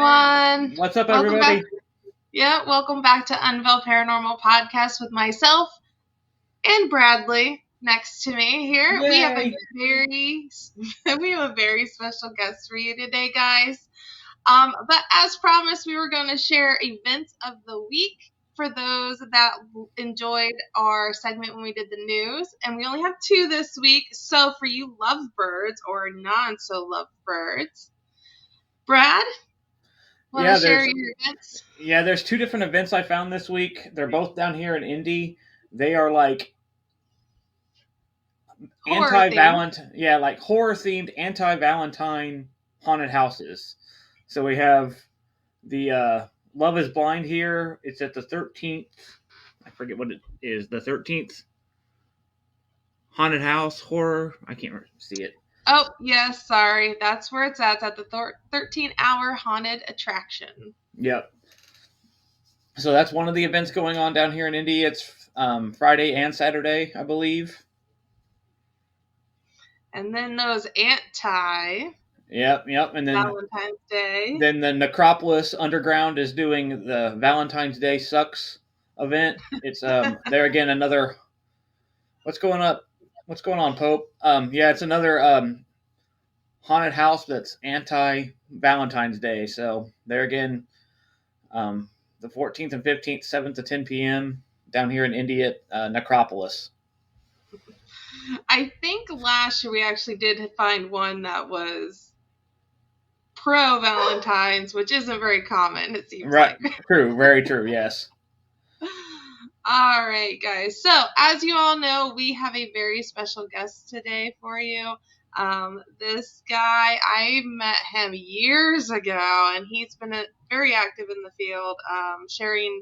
everyone. What's up, Welcome everybody? back. Welcome back to Unveil Paranormal Podcast with myself and Bradley next to me here. Yay. We have a very special guest for you today, guys. But as promised, we were going to share events of the week for those that enjoyed our segment when we did the news, and we only have 2 this week. So for you lovebirds or non-so-lovebirds, Brad, want to share your events? Yeah, there's 2 different events I found this week. They're both down here in Indy. They are like anti-Valentine, like horror-themed anti-Valentine haunted houses. So we have the Love is Blind here. It's at the 13th. I forget what it is. The 13th haunted house horror. I can't see it. Oh, yes, sorry. That's where it's at. It's at the 13-hour haunted attraction. Yep. So that's one of the events going on down here in Indy. It's Friday and Saturday, I believe. And then those anti... Yep. And then Valentine's Day. Then the Necropolis Underground is doing the Valentine's Day Sucks event. It's there again another. What's going on, Pope? It's another haunted house that's anti Valentine's Day. So there again, the 14th and 15th, 7 to 10 p.m. down here in Indy at Necropolis. I think last year we actually did find one that was pro Valentine's, which isn't very common, it seems right. like. True, very true, yes. All right, guys. So, as you all know, we have a very special guest today for you. This guy, I met him years ago, and he's been very active in the field, sharing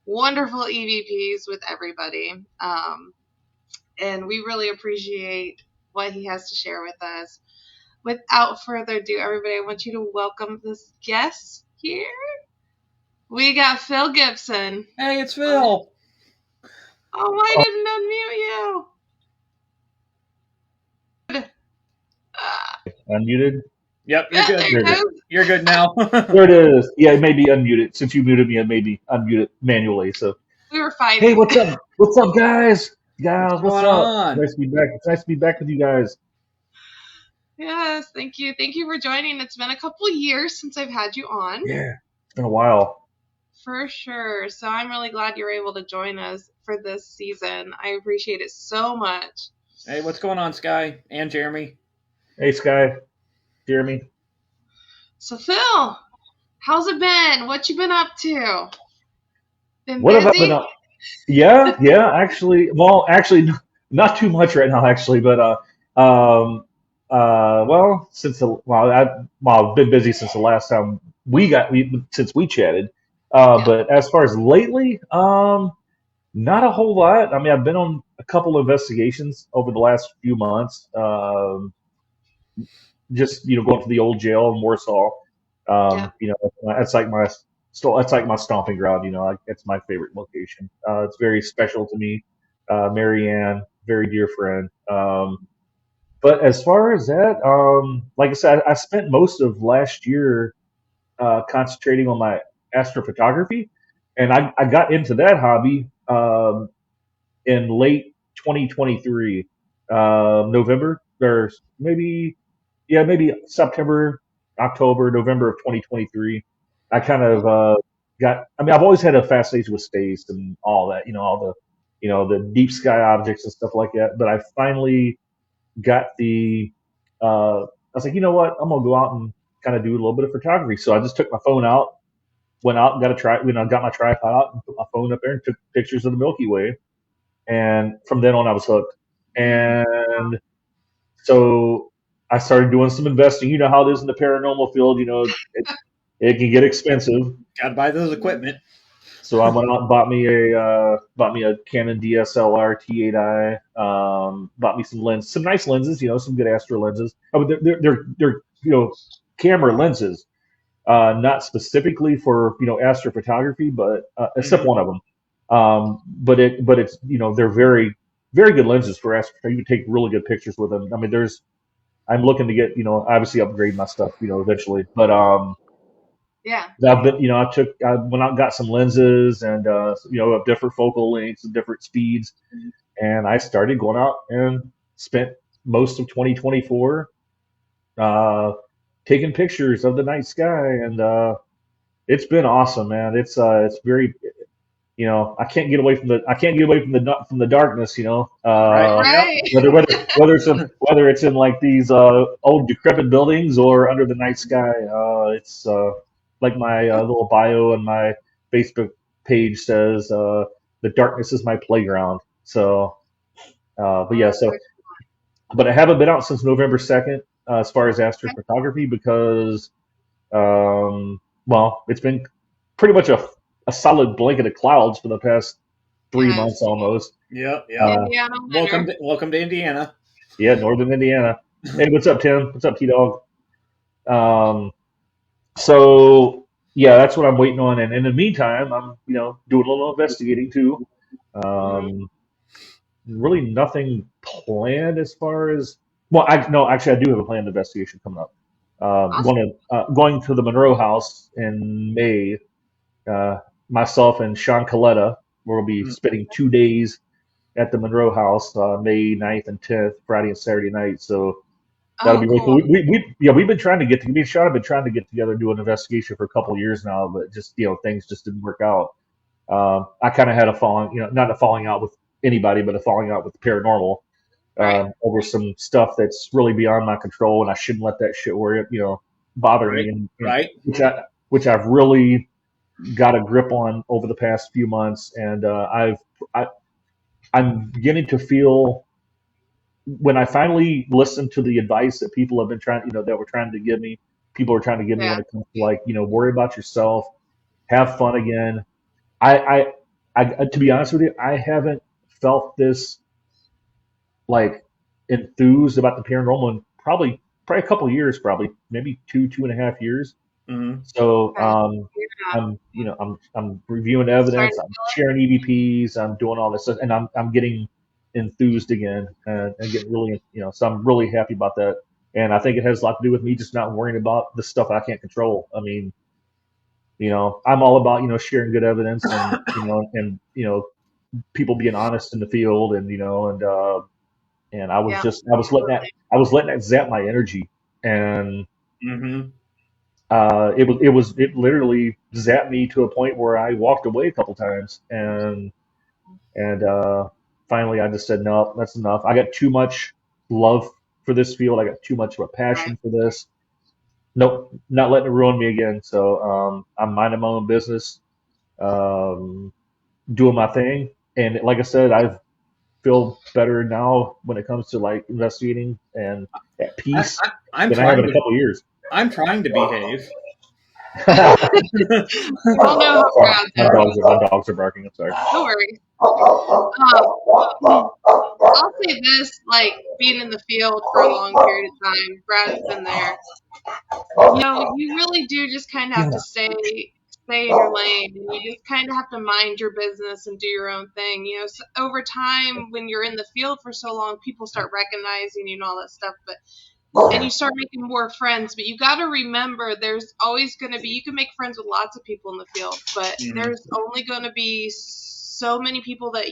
wonderful EVPs with everybody. And we really appreciate what he has to share with us. Without further ado, everybody, I want you to welcome this guest here. We got Phil Gibson. Hey, it's Phil. Oh, I didn't unmute you. Unmuted? Yep, you're good. You're good now. There it is. Yeah, it may be unmuted. Since you muted me, it may be unmuted manually. So we were fighting. Hey, what's up? What's up, guys? What's up? on? Nice to be back. It's nice to be back with you guys. Yes, thank you. Thank you for joining. It's been a couple of years since I've had you on. Yeah, it's been a while. For sure. So I'm really glad you're able to join us for this season. I appreciate it so much. Hey, what's going on, Sky and Jeremy? Hey, Sky, Jeremy. So, Phil, how's it been? What you been up to? Been what busy? have I been up? Yeah, actually, not too much right now, actually, but I've been busy since the last time since we chatted. But as far as lately, not a whole lot. I mean, I've been on a couple of investigations over the last few months. Just going to the old jail in Warsaw. That's like my stomping ground. It's my favorite location. It's very special to me. Marianne, very dear friend. But as far as that, like I said, I spent most of last year concentrating on my astrophotography, and I got into that hobby in late 2023, November, or maybe September, October, November of 2023. I kind of I've always had a fascination with space and all that, all the deep sky objects and stuff like that. But I finally got I was like, you know what? I'm gonna go out and kind of do a little bit of photography. So I just took my phone out, went out, got my tripod out, and put my phone up there and took pictures of the Milky Way. And from then on, I was hooked. And so I started doing some investing. You know how it is in the paranormal field. It can get expensive. Gotta buy those equipment. So I went out and bought me a Canon DSLR T8i. Bought me some nice lenses. Some good astro lenses. Oh, they're camera lenses, not specifically for astrophotography, but except one of them. But it's they're very, very good lenses for astrophotography. You can take really good pictures with them. I mean, I'm looking to get obviously upgrade my stuff eventually, but Yeah. I've been, I went out and got some lenses and, of different focal lengths and different speeds. And I started going out and spent most of 2024 uh, taking pictures of the night sky. And it's been awesome, man. It's very, I can't get away from the darkness, Right. Yep. Right. whether it's in like these old decrepit buildings or under the night sky. It's like my little bio on my Facebook page says, the darkness is my playground. So, but Oh, yeah, that's so very but I haven't been out since November 2nd, as far as astrophotography because, well, it's been pretty much a solid blanket of clouds for the past 3 months yes. almost. Yep. Yep. Uh, Indiana Welcome winter. to welcome to Indiana. yeah, northern Indiana. Hey, what's up, Tim? What's up, T Dog? Um, so yeah, that's what I'm waiting on. And in the meantime, I'm doing a little investigating too. Mhm. Um, really nothing planned as far as well. I no, actually, I do have a planned investigation coming up. Awesome. Going to the Monroe House in May. Uh, Myself and Sean Coletta will be Mm. spending 2 days at the Monroe House, May 9th and 10th, Friday and Saturday night. So that'll Oh, be really cool. cool. We've been trying to get to me and Sean have been trying to get together and do an investigation for a couple of years now, but just things just didn't work out. I kind of had a falling, not a falling out with anybody, but a falling out with the paranormal Right. over some stuff that's really beyond my control, and I shouldn't let that shit worry, bother Right. me, and Right. which I've really got a grip on over the past few months, and I'm beginning to feel when I finally listen to the advice that people have been trying, that were trying to give me, people are trying to give me when Yeah. it comes to like, worry about yourself, have fun again. I, to be honest with you, I haven't felt this like enthused about the paranormal in probably a couple of years, probably maybe 2.5 years. Mm-hmm. So Okay. Yeah. I'm reviewing Starting evidence, to I'm sharing EVPs, I'm doing all this stuff, and I'm getting enthused again, and getting really, so I'm really happy about that. And I think it has a lot to do with me just not worrying about the stuff I can't control. I mean, I'm all about, sharing good evidence and people being honest in the field and yeah. Absolutely. I was letting that zap my energy, and Mm-hmm. it literally zapped me to a point where I walked away a couple times, and finally I just said no, that's enough. I got too much love for this field. I got too much of a Right. passion for this. Nope, not letting it ruin me again. So I'm minding my own business, um, doing my thing, and like I said, I feel better now when it comes to like investigating and at I, peace I I'm than I have in trying a to couple of years. behave. We all know how Brad's My is. dogs are barking. I'm sorry. No worries. Um, I'll say this, like being in the field for a long period of time, Brad's been there. You really do just kind of have to stay in your lane, and you just kind of have to mind your business and do your own thing. So over time, when you're in the field for so long, people start recognizing you and all that stuff. And you start making more friends, but you got to remember there's always going to be, you can make friends with lots of people in the field, but Mm-hmm. there's only going to be so many people that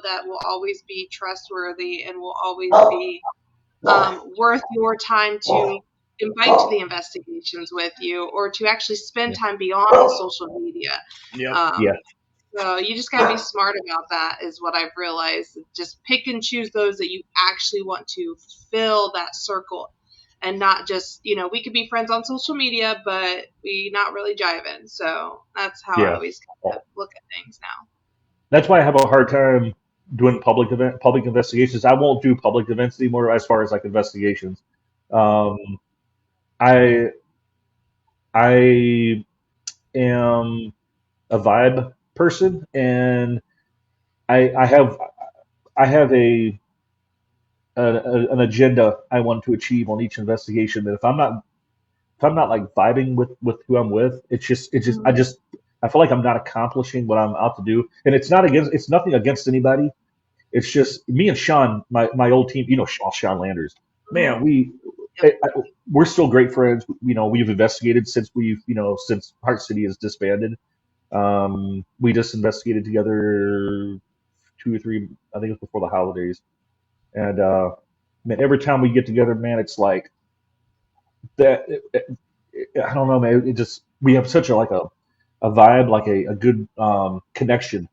that will always be trustworthy and will always be worth your time to invite to the investigations with you, or to actually spend Yeah, time beyond the social media. Yep. yeah, um, so you just gotta be smart about that, is what I've realized. Just pick and choose those that you actually want to fill that circle, and not just, we could be friends on social media, but we not really jiving. So that's how I yeah. always kind of look at things now. That's why I have a hard time doing public investigations. I won't do public events anymore as far as like investigations. Um, I I am a vibe person, and I have an agenda I want to achieve on each investigation. That if I'm not like vibing with who I'm with, Mhm. I feel like I'm not accomplishing what I'm out to do. And it's nothing against anybody. It's just me and Sean, my old team. Sean Landers. Man, Mhm. Yep. we're still great friends. We've investigated since since Heart City is disbanded. We just investigated together 2 or 3, I think it was before the holidays. And man, every time we get together, man, it's like that. I don't know, man. It just we have such a vibe, like a good connection,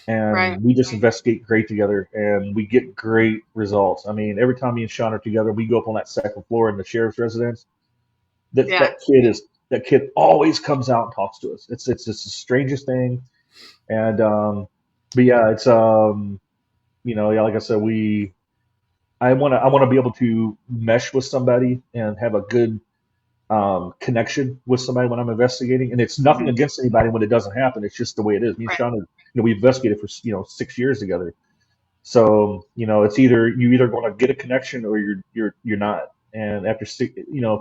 Right. and we just investigate great together, and we get great results. I mean, every time me and Sean are together, we go up on that second floor in the sheriff's residence. That Yeah. that kid is that kid always comes out and talks to us. It's just the strangest thing, and but yeah, it's yeah, like I said, I want to be able to mesh with somebody and have a good connection with somebody when I'm investigating. And it's nothing Mhm. against anybody when it doesn't happen. It's just the way it is. Me and Right. Sean, we investigated for 6 years together. So it's either going to get a connection or you're not. And after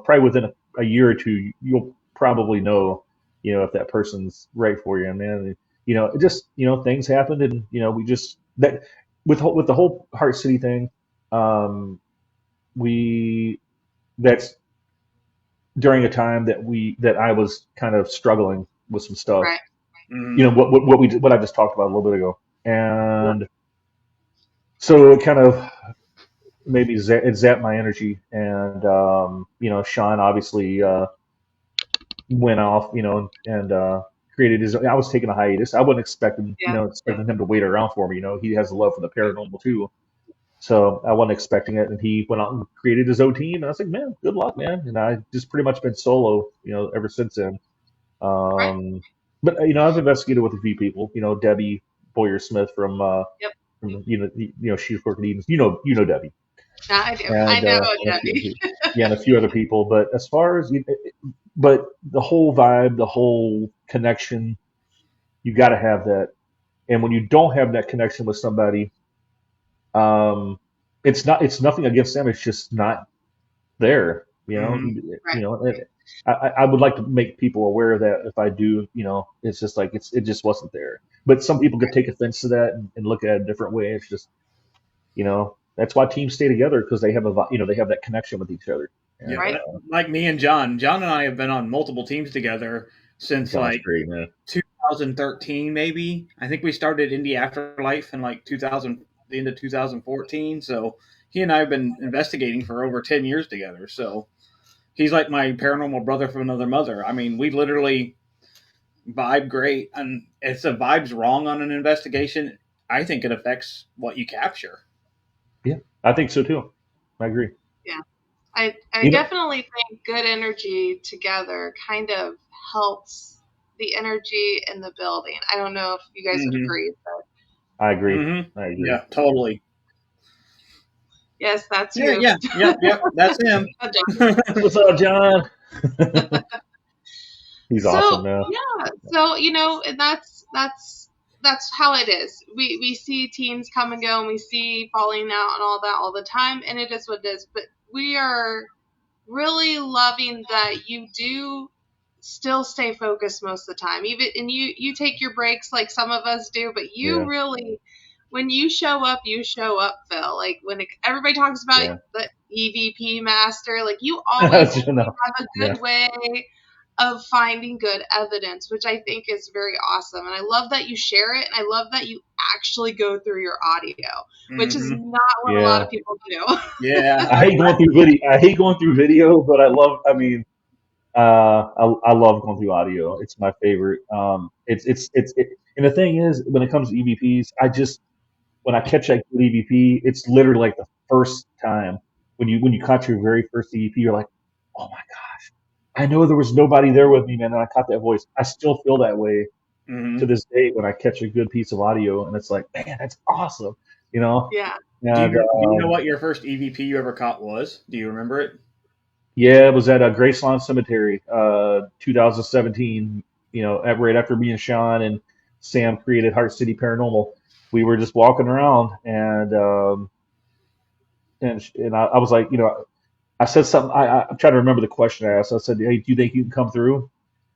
probably within a year or two, you'll probably know if that person's right for you. And man, it just things happened, and we just that with the whole Heart City thing, um, we that's during a time that I was kind of struggling with some stuff. Right. Mhm. What I just talked about a little bit ago, and so it kind of maybe it zapped my energy. And Sean obviously went off, and created his. I was taking a hiatus. I wasn't Yeah. expecting him to wait around for me. He has a love for the paranormal too. So I wasn't expecting it, and he went out and created his own team. And I was like, man, good luck, man. And I just pretty much been solo, ever since then. Right. Um, but I've investigated with a few people. Debbie Boyer Smith Yep. She's working Edens. You know Debbie, Yeah, I do. I and know, and a few other Debbie. people. Yeah, and a few other people. But as far as but the whole vibe, the whole connection, you got to have that. And when you don't have that connection with somebody, um, it's nothing against them. It's just not there. Mhm. Right. I would like to make people aware of that. If I do, it's just like it just wasn't there. But some people could take offense to that and look at it a different way. It's just that's why teams stay together, because they have they have that connection with each other. Yeah, And Right. like me and John. John and I have been on multiple teams together since John's like great, man. 2013, maybe. I think we started Indie Afterlife in like 2000, the end of 2014. So he and I have been investigating for over 10 years together. So he's like my paranormal brother from another mother. I mean, we literally vibe great. And if the vibe's wrong on an investigation, I think it affects what you capture. Yeah, I think so too. I agree. Yeah. I You know, definitely think good energy together kind of helps the energy in the building. I don't know if you guys would Mm-hmm. agree, but I agree. Mm-hmm. I agree. Yeah, totally. yes, that's Yeah, you. yeah, yep, yep. That's him. What's up, John? He's awesome, So man. yeah, so and that's how it is. We see teams come and go, and we see falling out and all that all the time, and it is what it is. But we are really loving that you do still stay focused most of the time. Even and you take your breaks like some of us do, but you Yeah, really when you show up, Phil. Like when everybody talks about yeah. the EVP master, like you always No, have a yeah, good way of finding good evidence, which I think is very awesome. And I love that you share it, and I love that you actually go through your audio, which is Mm-hmm. not what a lot yeah. of people do. Yeah. I hate going through video. I hate going through video, but I love. I mean, I love going through audio. It's my favorite. And the thing is, when it comes to EVPs, when I catch that good EVP, it's literally like the first time when you caught your very first EVP, you're like, oh my gosh, I know there was nobody there with me, man, and I caught that voice. I still feel that way to Mm-hmm. this day when I catch a good piece of audio, and it's like, man, that's awesome, you know. Yeah. And Do you know what your first EVP you ever caught was? Do you remember it? yeah, it was at Graceland Cemetery, 2017. Right after me and Sean and Sam created Heart City Paranormal, we were just walking around, and I was like, I said something. I'm trying to remember the question I asked. I said, "Hey, do you think you can come through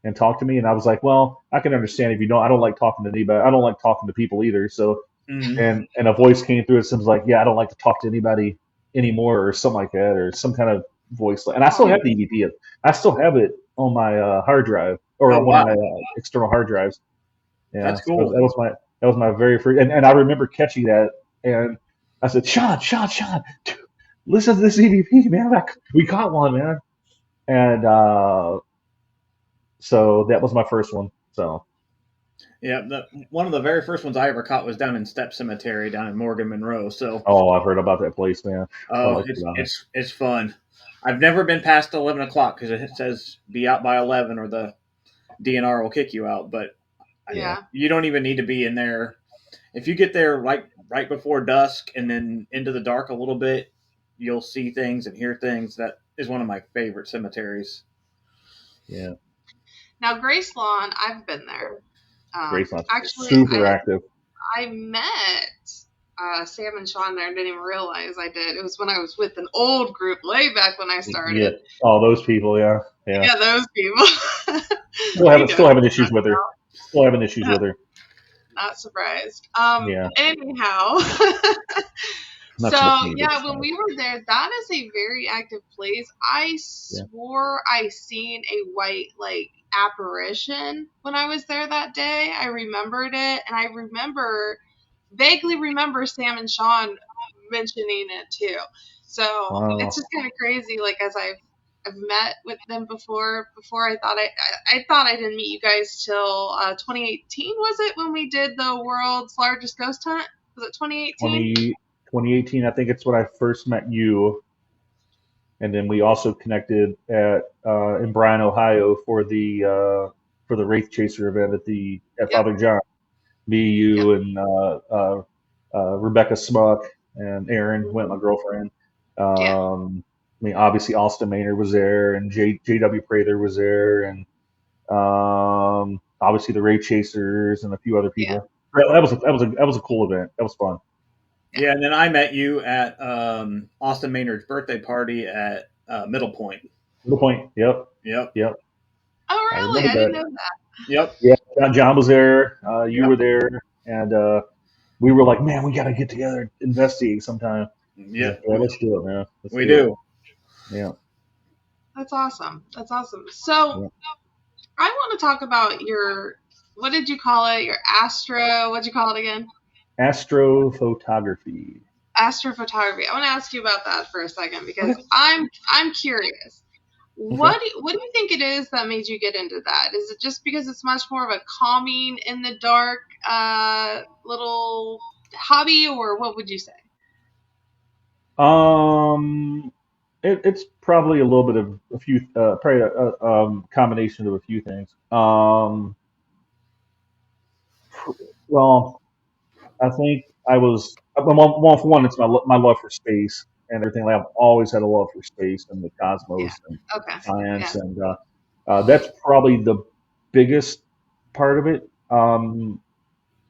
and talk to me?" And I was like, "Well, I can understand if you don't. I don't like talking to anybody. I don't like talking to people either." So, Mm-hmm. and a voice came through. It seems like, "Yeah, I don't like to talk to anybody anymore," or something like that, or some kind of voice, and I still have the EVP. I still have it on my hard drive or Oh on one of wow, my external hard drives. Yeah, that's so cool. that was my very first, and I remember catching that, and I said, Sean, dude, listen to this EVP, man. We caught one, man, and so that was my first one. So Yeah, one of the very first ones I ever caught was down in Step Cemetery down in Morgan Monroe. So, oh, I've heard about that place, man. I've oh, heard about it. it's fun. I've never been past 11 o'clock because it says be out by 11 or the DNR will kick you out. But Yeah, Yeah. you don't even need to be in there. If you get there right before dusk and then into the dark a little bit, you'll see things and hear things. That is one of my favorite cemeteries. yeah. Now, Grace Lawn, I've been there. Graceland's Actually, super active. I met Sam and Sean there. I didn't even realize I did. It was when I was with an old group way back when I Yeah, started. all those people. Yeah, yeah. Yeah, those people. Still having issues with her. Still having issues with her. Not surprised. Yeah, Anyhow, not so so much me, but yeah, when we were there, that is a very active place. I yeah. swore I seen a white like apparition when I was there that day. I remembered it, and I vaguely remember Sam and Sean mentioning it too. So it's Wow. just kind of crazy. Like as I've met with them before I thought I thought I didn't meet you guys till 2018, was it, when we did the world's largest ghost hunt? Was it 2018? 2018, I think it's when I first met you, and then we also connected at in Bryan, Ohio for the Wraith Chaser event at Yep, Father John. Me, yep, you, and Rebecca Smuck and Aaron went, my girlfriend. yeah, I mean, obviously Austin Maynard was there, and J.W. Prather was there, and obviously the Wraith Chasers and a few other yeah, people. That was a cool event. That was fun. yeah. Yeah, and then I met you at Austin Maynard's birthday party at Middle Point. Good point. Yep. Yep, Yep. Oh, I really? remember I didn't that. know that. yep, Yeah. John was there. You yep, were there. And we were like, man, we got to get together and investigate sometime. He's like, yep. yeah, let's do it, man. Let's We do it. do. Yeah. That's awesome. That's awesome. So Yeah. I want to talk about your, what did you call it? Your astro, what'd you call it again? Astrophotography. Astrophotography. I want to ask you about that for a second because Okay. I'm curious. Okay. What do you think it is that made you get into that? Is it just because it's much more of a calming in the dark little hobby, or what would you say? Um, it's probably a little bit of a few, probably combination of a few things. Well, I think I was well, for one, it's my love for space and everything. Like, I've always had a love for space and the Yeah. cosmos and Okay. science, Yeah. and that's probably the biggest part of it.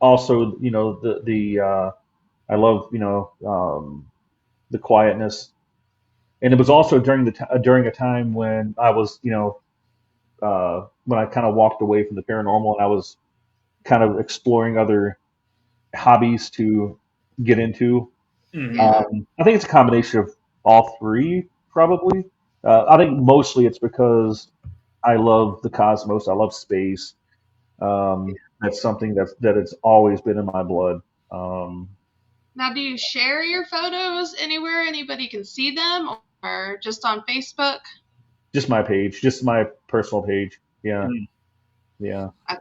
Also, I love the quietness, and it was also during a time when I was when I kind of walked away from the paranormal and I was kind of exploring other hobbies to get into. Hmm. Yeah. I think it's a combination of all three, probably. I think mostly it's because I love the cosmos. I love space. That's something that it's always been in my blood. Um, Now, do you share your photos anywhere anybody can see them, or just on Facebook? just my page, just my personal page. Yeah, yeah. Okay.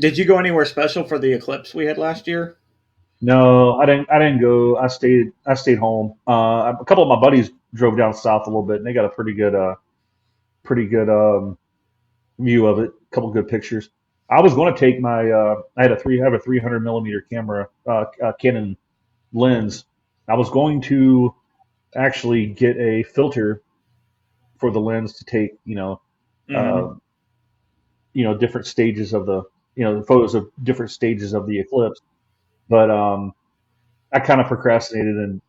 Did you go anywhere special for the eclipse we had last year? No, I didn't. I didn't go. I stayed home. A couple of my buddies drove down south a little bit, and they got a pretty good view of it. A couple good pictures. I was going to take my. I have a 300 millimeter camera, Canon lens. I was going to actually get a filter for the lens to take, Hmm. uh, different stages of the photos of different stages of the eclipse. But I kind of procrastinated and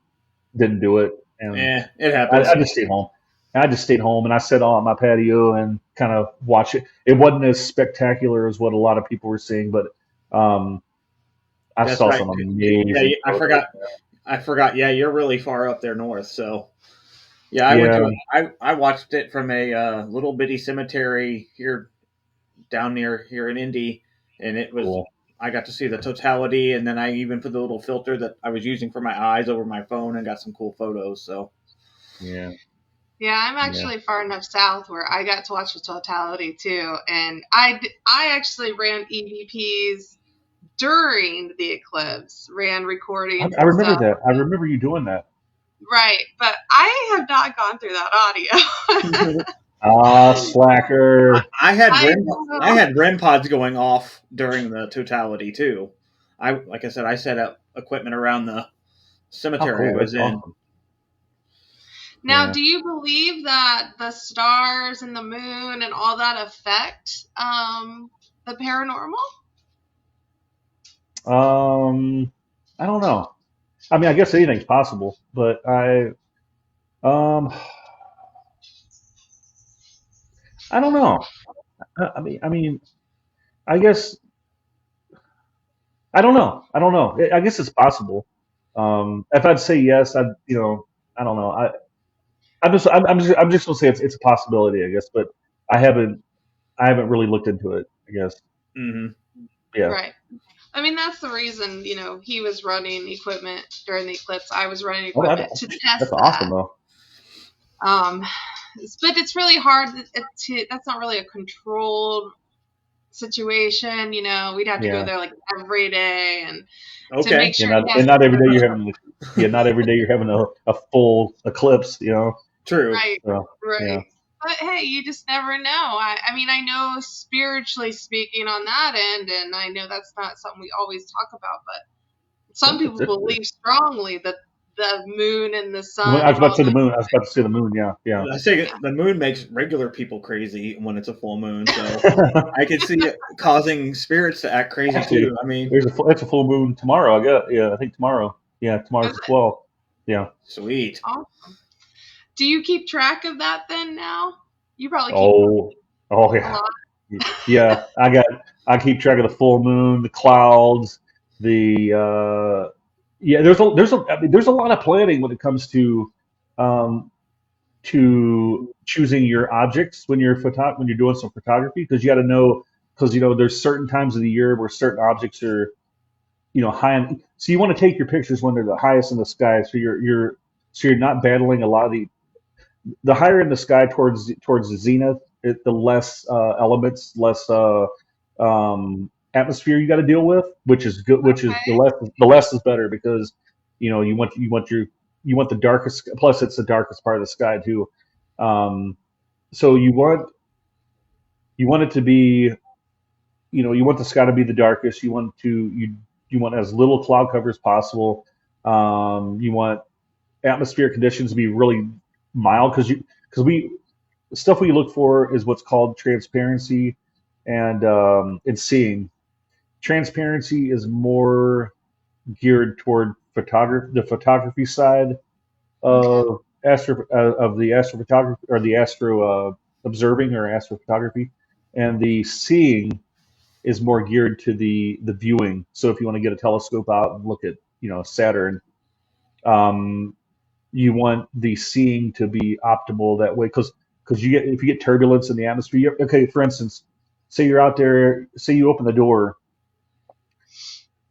didn't do it, and It I happens. just stayed home. I just stayed home and I sat on my patio and kind of watched it. It wasn't as spectacular as what a lot of people were seeing, but um, I That's saw right. some Yeah, amazing I photos. forgot. I forgot. Yeah, you're really far up there north, so Yeah, I went Yeah, to. I watched it from a little bitty cemetery here down near here in Indy, and it was. cool. I got to see the totality, and then I even put the little filter that I was using for my eyes over my phone, and got some cool photos. So, Yeah, Yeah, I'm yeah. actually far enough south where I got to watch the totality too, and I actually ran EVPs during the eclipse, ran recordings I and remember stuff. that. I remember you doing that. Right, but I have not gone through that audio. Ah, slacker. I had I REM. I know. had REM pods going off during the totality too. I like I said, I set up equipment around the How cemetery I cool. was That's in. awesome. Now, Yeah. do you believe that the stars and the moon and all that affect the paranormal? Um, I don't know. I mean, I guess anything's possible, but um, I don't know. I mean, I guess I don't know. I don't know. I guess it's possible. If I'd say yes, I don't know. I'm just gonna say it's a possibility, I guess, but I haven't, I haven't really looked into it, I guess. Hmm. Yeah. Right. I mean, that's the reason, he was running equipment during the eclipse. I was running Oh, equipment to test that's awesome that. though. Um, but it's really hard that's not really a controlled situation. We'd have to go Yeah. there like every day and to Okay. make sure it And has not every day you're having, yeah, not every day you're having a full eclipse, you know? True. right, So, yeah. right. But hey, you just never know. I mean, I know spiritually speaking on that end, and I know that's not something we always talk about, but some people It's believe strongly that the moon and the I sun was and about to all say the that. moon. I was about to say the moon. Yeah, yeah. I say Yeah. the moon makes regular people crazy when it's a full moon, so I could see it causing spirits to act crazy Actually, too. I mean, it's a full moon tomorrow. I got, yeah, I think tomorrow. Yeah, tomorrow's Is the it 12th. Yeah. sweet. awesome? Do you keep track of that then now? You probably keep Oh, oh a yeah, lot. yeah. I keep track of the full moon, the clouds, the yeah. I mean, there's a lot of planning when it comes um, to choosing your objects when when you're doing some photography, because you got to know, because there's certain times of the year where certain objects are high in, so you want to take your pictures when they're the highest in the sky, so you're not battling a lot of the higher in the sky towards the zenith, the less elements, less atmosphere you got to deal with, which is good. Which is Okay. the less is better, because you want the darkest. Plus, it's the darkest part of the sky too. So you want it to be, you want the sky to be the darkest. You want as little cloud cover as possible. You want atmospheric conditions to be really mild, because we the stuff we look for is what's called transparency and seeing. Transparency is more geared toward the photography side Okay. of the astrophotography, or the astro observing, or astrophotography, and the seeing is more geared to the viewing. So if you want to get a telescope out and look at Saturn, um, you want the seeing to be optimal that way, because if you get turbulence in the atmosphere. Okay, for instance, say you're out there, say you open the door,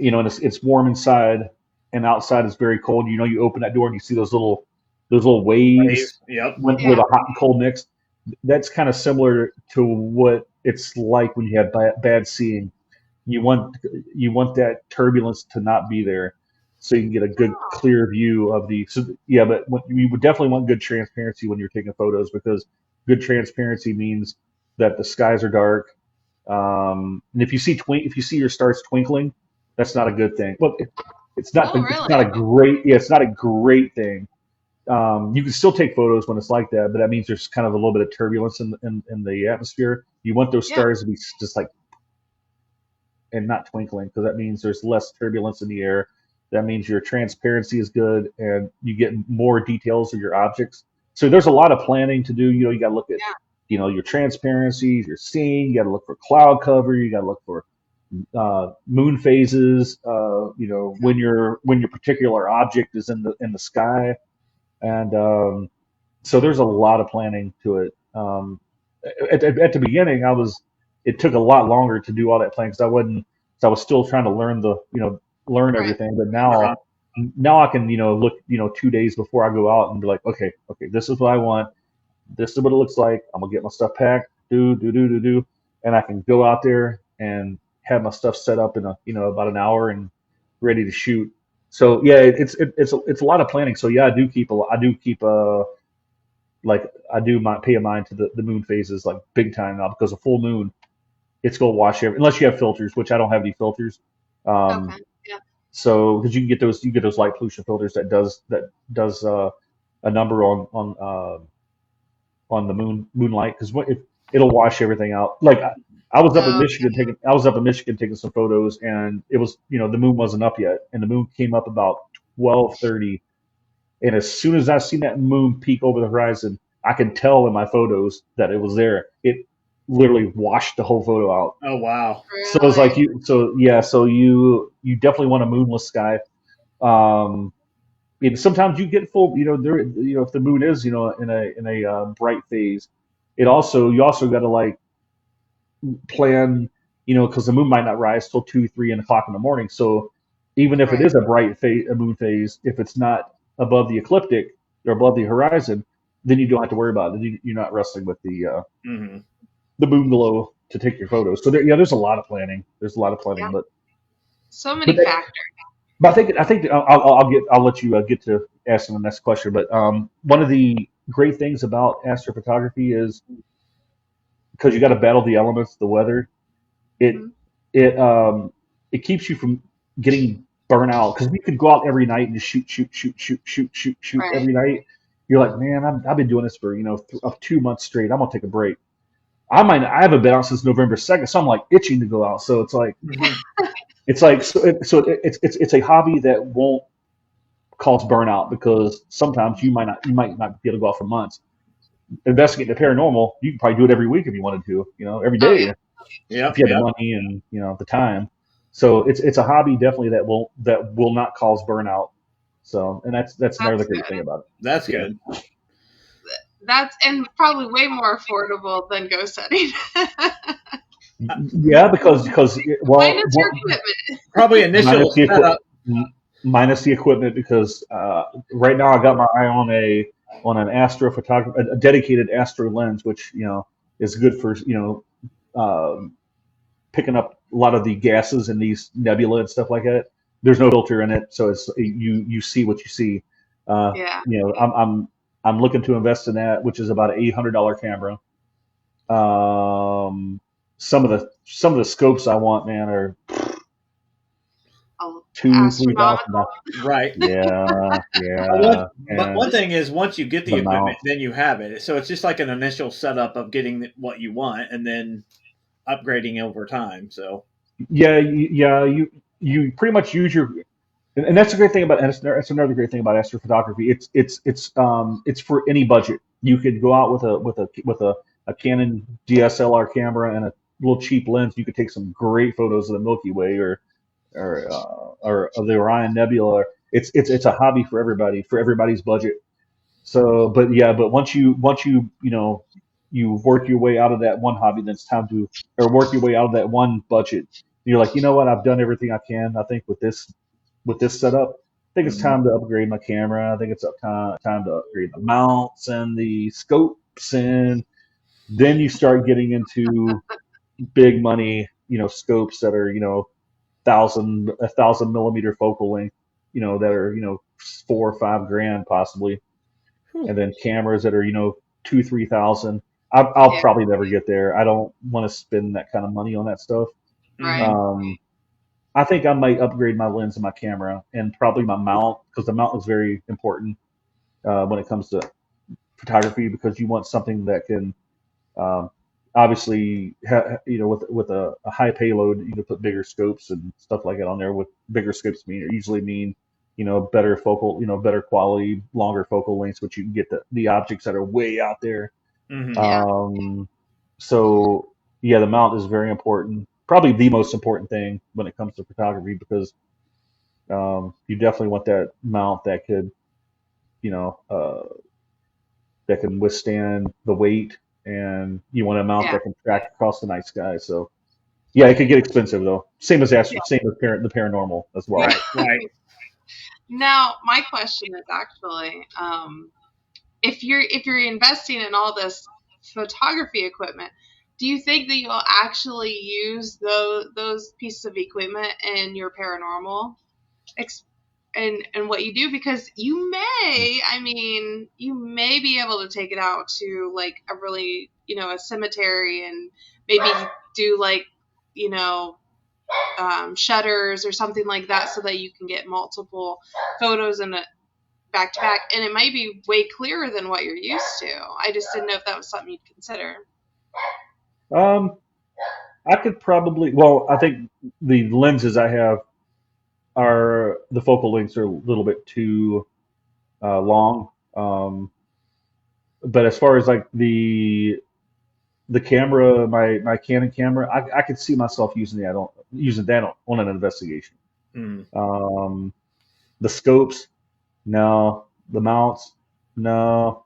and it's warm inside, and outside is very cold. You open that door and you see those little Wave. waves Yep. when Yeah. the hot and cold mix. That's kind of similar to what it's like when you have bad seeing. You want you want that turbulence to not be there, so you can get a good clear view of the. So yeah, but you would definitely want good transparency when you're taking photos, because good transparency means that the skies are dark. And if you see your stars twinkling, that's not a good thing. Well, Oh, it's really? not a great, yeah, it's not a great thing. You can still take photos when it's like that, but that means there's kind of a little bit of turbulence in the atmosphere. You want those Yeah. stars to be just like, and not twinkling, because that means there's less turbulence in the air. That means your transparency is good and you get more details of your objects. So there's a lot of planning to do. You got to look at, Yeah. your transparency, your seeing. You got to look for cloud cover. You got to look for moon phases. When your particular object is in the sky, and so there's a lot of planning to it. At the beginning, it took a lot longer to do all that planning because I was still trying to learn learn Right. everything. But Uh-huh. now I can, look, 2 days before I go out and be like, okay, this is what I want. This is what it looks like. I'm gonna get my stuff packed, do, and I can go out there and have my stuff set up in about an hour and ready to shoot. So yeah, it's a lot of planning. So yeah, I do keep like I do my pay a mind to the moon phases like big time now because a full moon it's gonna wash unless you have filters, which I don't have any filters. Um, Okay. Yeah. so because you get those light pollution filters that does a number on the moonlight because it'll wash everything out. Like I was up in Oh, Michigan taking some photos and it was the moon wasn't up yet and the moon came up about 12:30 and as soon as I seen that moon peak over the horizon, I could tell in my photos that it was there. It literally washed the whole photo out. Oh wow. So it's like really? you definitely want a moonless sky. Um, sometimes you get full, if the moon is, in a bright phase, you also got to like plan, because the moon might not rise till 2, 3 o'clock in the morning. So even if it Right. is a moon phase, if it's not above the ecliptic or above the horizon, then you don't have to worry about it. You're not wrestling with Hmm. the moon glow to take your photos. So there's a lot of planning. There's a lot of planning, Yeah. but So but many that, factors. but I think I'll let you get to asking the next question. But one of the great things about astrophotography is because you got to battle the elements, the weather. It Hmm. it it keeps you from getting burnt out because you could go out every night and just shoot Right. every night. You're like, man, I've been doing this for 2 months straight. I'm gonna take a break. I haven't been out since November 2nd, so I'm like itching to go out. So Hmm. it's like it's a hobby that won't cause burnout because sometimes you might not be able to go out for months. Investigating the paranormal, you can probably do it every week if you wanted to, every Oh yeah. day if Yep. you had the Yep. money and the time. So it's a hobby definitely that will not cause burnout. So and that's another That's great thing good. about That's it. good. That's and probably way more affordable than ghost setting. Yeah, Uh, yeah, because Minus your equipment. Probably minus initial the setup. minus the equipment because right now I got my eye on an a dedicated astro lens, which is good for picking up a lot of the gases in these nebula and stuff like that. There's no filter in it, so it's you see what you see. Yeah. I'm looking to invest in that, which is about an $800 camera. Um, some of the scopes I want, man, are Oh, 2, 3 thousand. astronomical. Right. Yeah, One, yeah, but and one thing is, once you get the the equipment, mount. then you have it. So it's just like an initial setup of getting what you want, and then upgrading over time. So. Yeah, you pretty much use your and that's a great thing about and that's another great thing about astrophotography. It's for any budget. You could go out with a Canon DSLR camera and a little cheap lens. You could take some great photos of the Milky Way or of the Orion Nebula. It's a hobby for everybody's budget. So, but yeah, but once you you work your way out of that one hobby, then it's time to or work your way out of that one budget. You're like, you know what? I've done everything I can. I think with this setup, I think it's Hmm. time to upgrade my camera. I think it's time to upgrade the mounts and the scopes, and then you start getting into big money, scopes that are 1,000 millimeter focal length, that are 4 or 5 grand possibly and then cameras that are 2, 3 thousand. I'll Yeah. probably never get there. I don't want to spend that kind of money on that stuff. Right. Hmm. Um, I think I might upgrade my lens and my camera and probably my mount because the mount is very important when it comes to photography because you want something that can um, obviously with a high payload you can put bigger scopes and stuff like that on there. With bigger scopes usually mean better focal better quality, longer focal lengths, which you can get the objects that are way out there. Hmm. Yeah. Um, so yeah, the mount is very important. Probably the most important thing when it comes to photography because you definitely want that mount that could, you know, uh, that can withstand the weight, and you want a mount Yeah. that can track across the night sky. So yeah, it could get expensive though. Same as Yeah. the paranormal as well. Right, right. Now, my question is actually, if you're investing in all this photography equipment, do you think that you'll actually use those pieces of equipment in your paranormal and what you do? Because you may be able to take it out to like a really, a cemetery and maybe do like, you know, shutters or something like that so that you can get multiple photos in a back to back, and it might be way clearer than what you're used to. I just didn't know if that was something you'd consider. Um, I could probably. Well, I think the lenses I have are the focal lengths are a little bit too long. But as far as like the camera, my Canon camera, I could see myself using that on an investigation. Mm. The scopes, no. The mounts, no.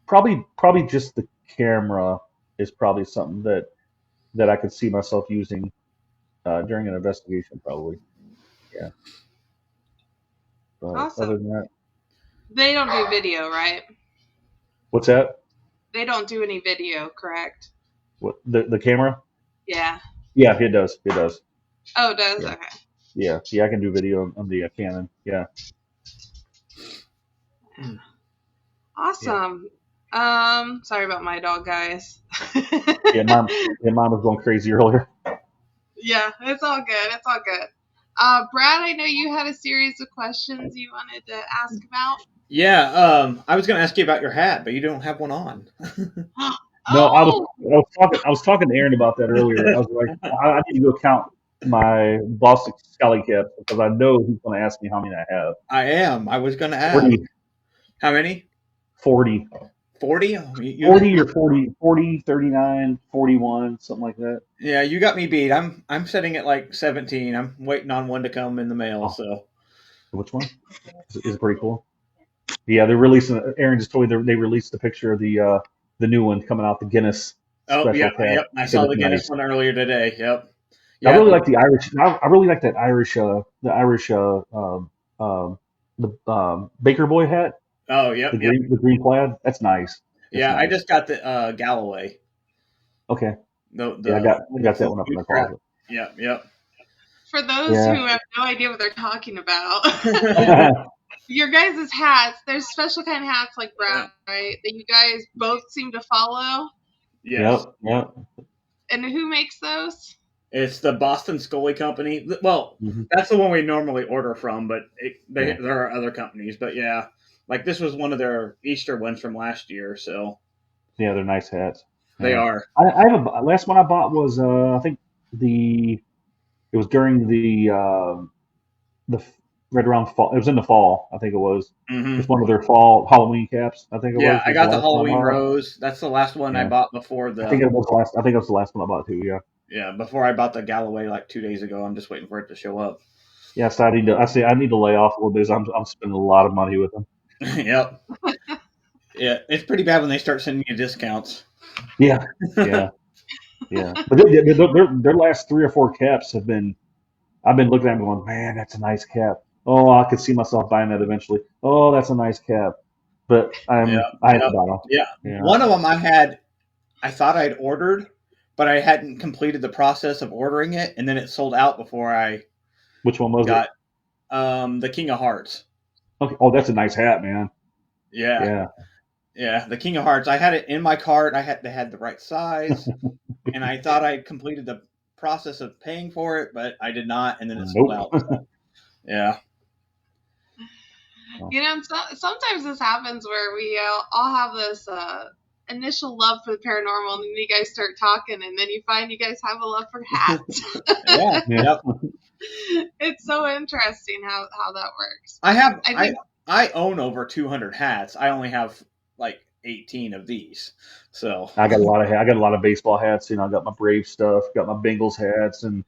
Probably just the camera is probably something that I could see myself using during an investigation, probably. Yeah. But Awesome. other than that, They don't do video, right? what's that? They don't do any video, correct? What the camera? Yeah. Yeah, it does. It does. Oh, it does? Yeah. Okay. Yeah. I can do video on the Canon. Yeah. Mm. Awesome. Sorry about my dog, guys. Yeah. Mine was going crazy earlier. Yeah, it's all good. It's all good. Brad, I know you had a series of questions you wanted to ask about. Yeah, I was going to ask you about your hat, but you don't have one on. No, Oh, I was talking to Aaron about that earlier. I was like, I need to go count my Boston Scally caps because I know he's going to ask me how many I have. I am. I was going to ask. 40, How many? 40, 40? 40 or 40, 40, 39, 41, something like that. Yeah, you got me beat. I'm setting at like 17. I'm waiting on one to come in the mail. Oh, So which one? Is it pretty cool? Yeah, they're releasing. Aaron just told me they released the picture of the new one coming out, the Guinness oh yeah, special cap. yep. I It saw was the Guinness nice. one earlier today. Yep. I Yeah. really like the Irish. I really like that Irish. The Baker Boy hat, Oh yep, yep. the green plaid. That's nice. That's Yeah, I nice. just got the Galloway. Okay. The Yeah, the I got that one up in boot the strap. closet. Yep, yep. for those who Yeah. have no idea what they're talking about, your guys' hats, there's special kind of hats like Brad, right? That you guys both seem to follow. Yes. Yep. And who makes those? It's the Boston Scully Company. Well, Hmm. that's the one we normally order from, but Yeah. there are other companies. But yeah, like this was one of their Easter ones from last year, so Yeah, they're nice hats. they Yeah. are. I have last one I bought was I think it was during the right around fall. It was in the fall, I think it was. Hmm. It's one of their fall Halloween caps. I think it Yeah, I was the got the last one I Halloween bought. rose. That's the last one I Yeah, bought before I think the it was the last. I think it was the last one I bought too. Yeah. before I bought the Galloway like 2 days ago. I'm just waiting for it to show up. Yeah, so I need to lay off a little bit. 'Cause I'm spending a lot of money with them. Yep. Yeah, it's pretty bad when they start sending you discounts. Yeah, yeah, yeah. But their last 3 or 4 caps have been. I've been looking at them going, man, that's a nice cap. Oh, I could see myself buying that eventually. Oh, that's a nice cap. But Yeah, I haven't yep, bought yeah. them. Yeah. One of them I thought I'd ordered, but I hadn't completed the process of ordering it, and then it sold out before I Which one was it? got the King of Hearts. Okay. Oh, that's a nice hat, man. Yeah, Yeah. yeah, the King of Hearts. I had it in my cart. They had the right size, and I thought I'd completed the process of paying for it, but I did not, and then it sold out. Nope. So, yeah, Sometimes this happens where we all have this initial love for the paranormal, and then you guys start talking, and then you find you guys have a love for hats. yeah, Yeah. yep. It's so interesting how that works. I own over 200 hats. I only have like 18 of these. So I got a lot of baseball hats. You know, I got my Brave stuff, got my Bengals hats, and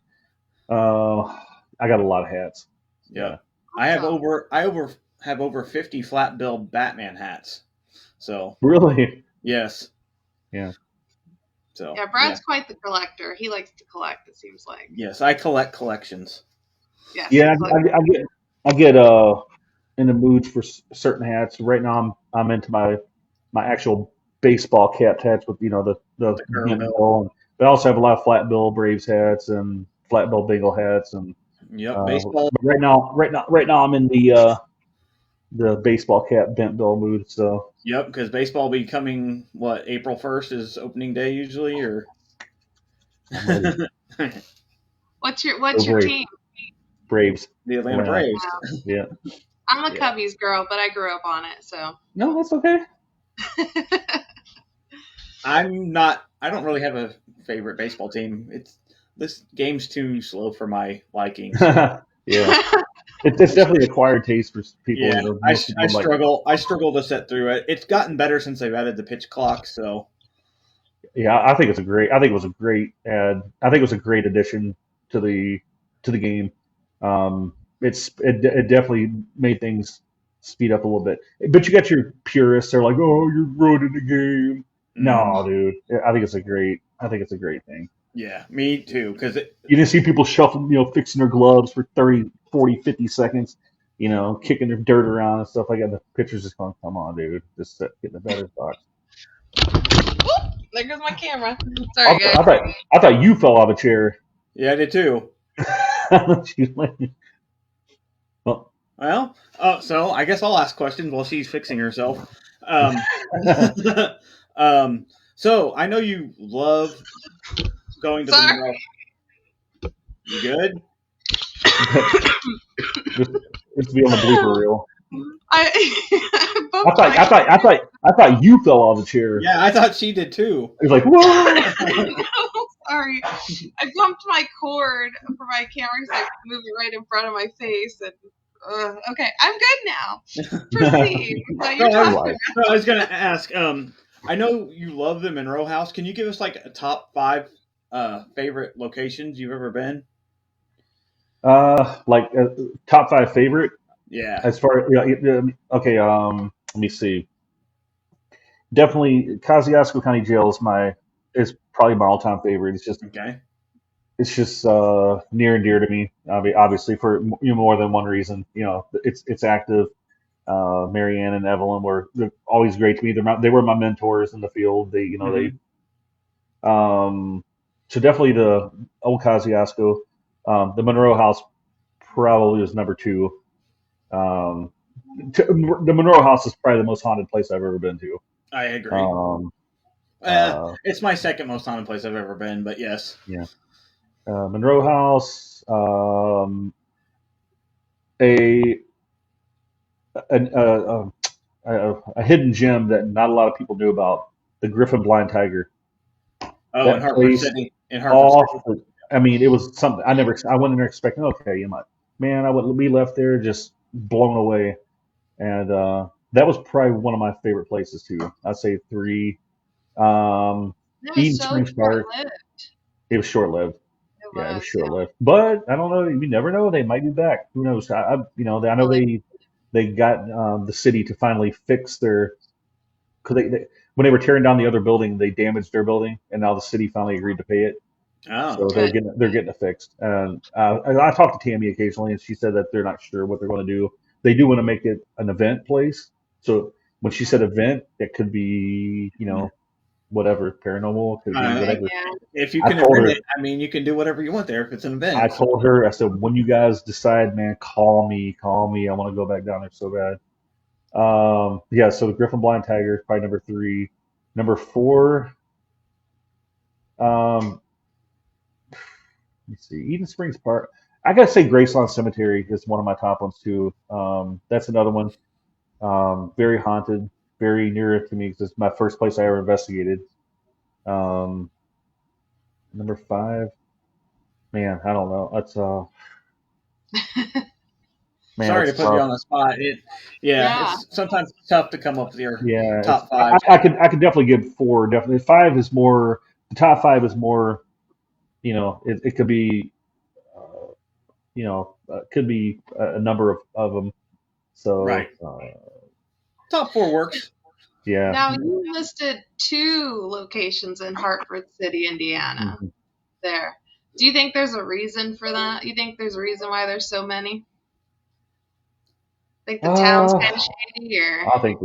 I got a lot of hats. yeah, Awesome. I over have over 50 flat bill Batman hats. So Really? yes. Yeah. So Yeah, yeah. Brad's quite the collector. He likes to collect, it seems like. Yes, I collect collections. Yes, he Yeah, collects. I get in the mood for certain hats. Right now, I'm into my actual baseball capped hats with the The curve bent bill. bill, but I also have a lot of flat bill Braves hats and flat bill Bengal hats, and Yep, baseball. but right now I'm in the baseball cap bent bill mood. So Yep, because baseball will be coming. What, April 1st is opening day usually, or I'm ready. the What's Go your Braves, team? Braves, Atlanta Atlanta. Braves. Yeah, I'm a Yeah. Cubbies girl, but I grew up on it, so. no, that's okay. I'm not. I don't really have a favorite baseball team. This game's too slow for my liking. So Yeah, it's definitely acquired taste for people. yeah, Most people I like. struggle. I struggle to set through it. It's gotten better since they've added the pitch clock. So Yeah, I think it's a great. I think it was a great ad. I think it was a great addition to the game. It definitely made things speed up a little bit. But you got your purists. They're like, oh, you're ruining the game. mm, No, dude. I think it's a great. I think it's a great thing. yeah, me too. Because You didn't see people shuffling, fixing their gloves for 30, 40, 50 seconds, kicking their dirt around and stuff like that. The pitcher's just going, come on, dude, just get in the batter's box. Whoop, there goes my camera. I Sorry, guys. thought, I thought, I thought you fell out of a chair. yeah, I did too. Well, Well, so I guess I'll ask questions while she's fixing herself. Um, so I know you love going to the Sorry. Monroe. You good? just, just to be on the blooper reel. I I bumped thought, my I thought, I thought, I thought you fell out of the chair. Yeah, I thought she did too. It was like, whoa! Sorry. I bumped my cord for my camera because I moved it right in front of my face. And okay, I'm good now. Proceed. What No, you're I was, talking no, I was gonna ask. I know you love the Monroe House. Can you give us like a top 5 favorite locations you've ever been? Like top five favorite Yeah. as far okay. Let me see. Definitely, Kosciuszko County Jail is probably my all time favorite. Okay. It's just near and dear to me. Obviously, for more than one reason. It's active. Marianne and Evelyn they're always great to me. They were my mentors in the field. Hmm. So definitely the old Kosciuszko. The Monroe House probably was number two. Um, the Monroe House is probably the most haunted place I've ever been to. I agree. Um, uh, It's my second most haunted place I've ever been, but yes. yeah, Monroe House. A, a, a, a hidden gem that not a lot of people knew about. The Griffin Blind Tiger. Oh, in That Hartford place City. In Hartford City. off. I mean, it was something I went in there expecting. Okay, man, I would be left there just blown away, and that was probably one of my favorite places too. I'd say three. about. It was Eden so Springs short Park. lived. It was short lived. It Yeah, it was was, short lived. But I don't know. You never know. They might be back. Who knows? I know yeah. they got the city to finally fix their because when they were tearing down the other building, they damaged their building, and now the city finally agreed to pay it. Oh, So Good. they're getting it fixed. And I talked to Tammy occasionally, and she said that they're not sure what they're going to do. They do want to make it an event place. So when she said event, it could be whatever paranormal, it could be uh, whatever. Yeah. if you I can told event her, it, I mean, you can do whatever you want there if it's an I event. So. told her, I said, when you guys decide, man, call me. I want to go back down there so bad. Yeah. So the Griffin Blind Tiger is probably number three. Number four. Um, Let's see, Eden Springs Park. I gotta say, Graceland Cemetery is one of my top ones too. That's another one. Very haunted, very near to me because it's my first place I ever investigated. Um, Number five, man, I don't know. Sorry to That's put you tough. on the spot. Yeah, Yeah. it's sometimes tough to come up with your Yeah, top 5. I could definitely give four. Definitely, five is more. The top five is more. It could be. Could be a number of them. So Right. Top 4 works. yeah. Now you listed 2 locations in Hartford City, Indiana. Mhm. There. Do you think there's a reason for that? You think there's a reason why there's so many? Think the town's Uh, kind of shady, or I think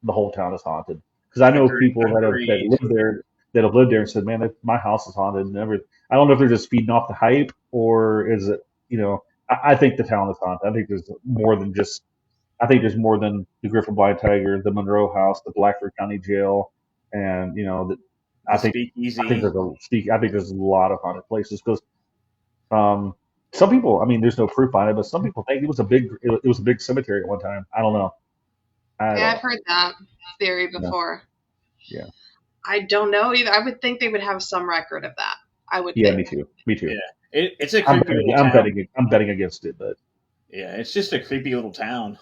the whole town is haunted. Because I know people that Agreed. live there that have lived there and said, "Man, my house is haunted." And I don't know if they're just feeding off the hype or is it, I think the town is haunted. I think there's more than just. I think there's more than the Griffin Blind Tiger, the Monroe House, the Blackford County Jail, and I The think speakeasy. I think there's a lot of haunted places because um, some people, I mean, there's no proof on it, but some people think it was a big cemetery at one time. I don't know. I yeah, don't I've know. heard that theory Yeah, before. yeah, I don't know either. I would think they would have some record of that. I would yeah. think. Me too. Me too. Yeah. It's a creepy little town. I'm betting against it, but Yeah, it's just a creepy little town.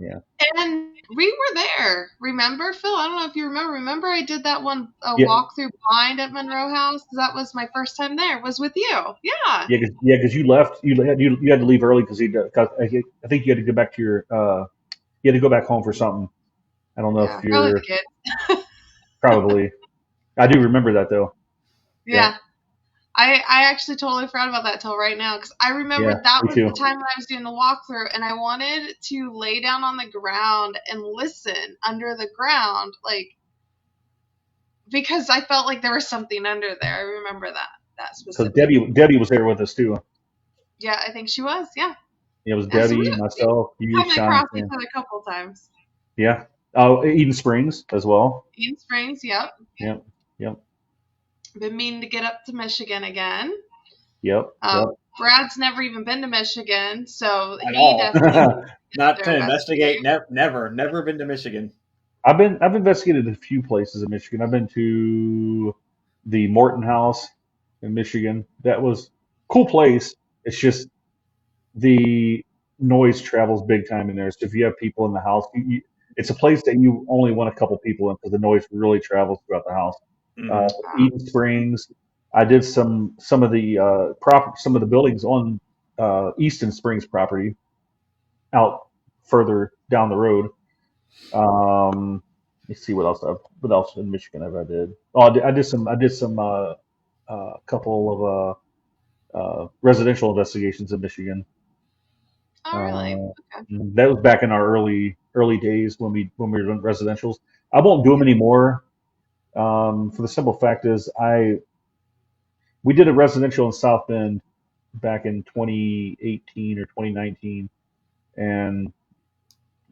yeah, And we were there. Remember, Phil? I don't know if you remember. Remember, I did that one yeah, walkthrough blind at Monroe House. That was my first time there. Was with you. Yeah. because you left. You had to leave early because I think you had to go back to you had to go back home for something. I don't know if Yeah. Probably the you're kids. probably. I do remember that though. Yeah, Yeah. I actually totally forgot about that till right now because I yeah, remembered that me was the too. time when I was doing the walkthrough and I wanted to lay down on the ground and listen under the ground, like because I felt like there was something under there. I remember that So specifically. Debbie was there with us too. Yeah, I think she was. Yeah. It was Yeah. So Debbie, we myself, you, come Sean, and across each Sam. other a couple times. Yeah. Oh, Eden Springs as well. Eden Springs. Yep. Yep. Yep. Been meaning to get up to Michigan again. Yep. Yep. Brad's never even been to Michigan, so At he all. definitely needs Not to to investigate. investigate. Never been to Michigan. I've investigated a few places in Michigan. I've been to the Morton House in Michigan. That was cool place. It's just the noise travels big time in there. So if you have people in the house, it's a place that you only want a couple people in because the noise really travels throughout the house. Uh, Hmm. Eden Springs. I did some of the some of the buildings on Easton Springs property out further down the road. Let's see what else in Michigan have I did. Oh, I did some couple of residential investigations in Michigan. Oh, really? Uh, Okay. that was back in our early days when we were doing residentials. I won't do them anymore. For the simple fact is, I we did a residential in South Bend back in 2018 or 2019, and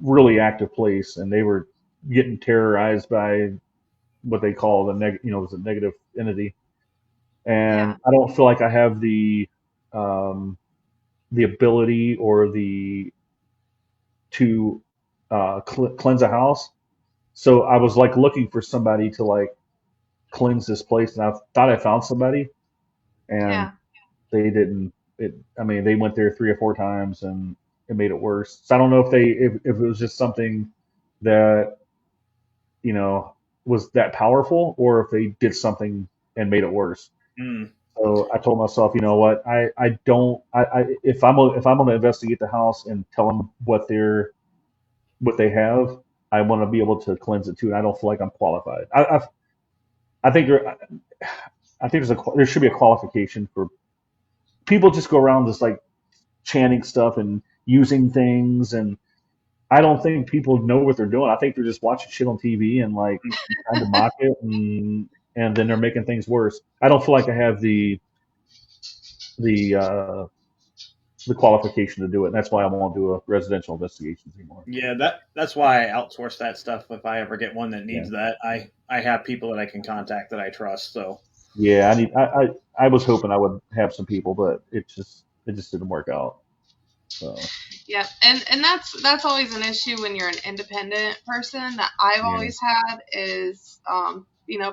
really active place, and they were getting terrorized by what they call it was a negative entity. Yeah. And I don't feel like I have um, the ability or the to cleanse a house. So I was like looking for somebody to like cleanse this place, and I thought I found somebody, and Yeah. they didn't. I mean, they went there 3 or 4 times, and it made it worse. So I don't know if it was just something that you know was that powerful, or if they did something and made it worse. Mm. So I told myself, you know what, I don't, if I'm going to investigate the house and tell them what they have, I want to be able to cleanse it too. And I don't feel like I'm qualified. I think I think there should be a qualification for people just go around just like chanting stuff and using things, and I don't think people know what they're doing. I think they're just watching shit on TV and like trying to mock it, and then they're making things worse. I don't feel like I have the uh, the qualification to do it. And that's why I won't do a residential investigations anymore. Yeah, that's why I outsource that stuff. If I ever get one that Yeah, needs that, I have people that I can contact that I trust. So yeah. I was hoping I would have some people, but it just didn't work out. So Yeah. And that's always an issue when you're an independent person that I've yeah, always had is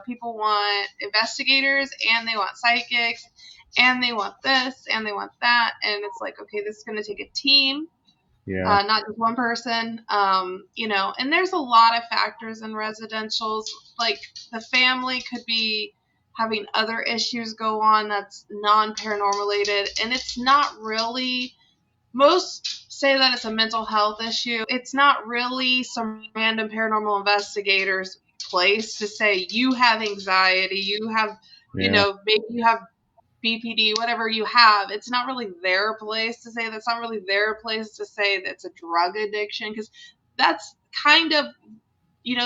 people want investigators and they want psychics and they want this and they want that and it's like okay, this is going to take a team, yeah, not just one person. And there's a lot of factors in residentials. Like the family could be having other issues go on that's non paranormal related, and it's not really most say that it's a mental health issue. It's not really some random paranormal investigator's place to say you have anxiety, you have, Yeah. maybe you have BPD, whatever you have. It's not really their place to say that's not really their place to say that's a drug addiction, because that's kind of,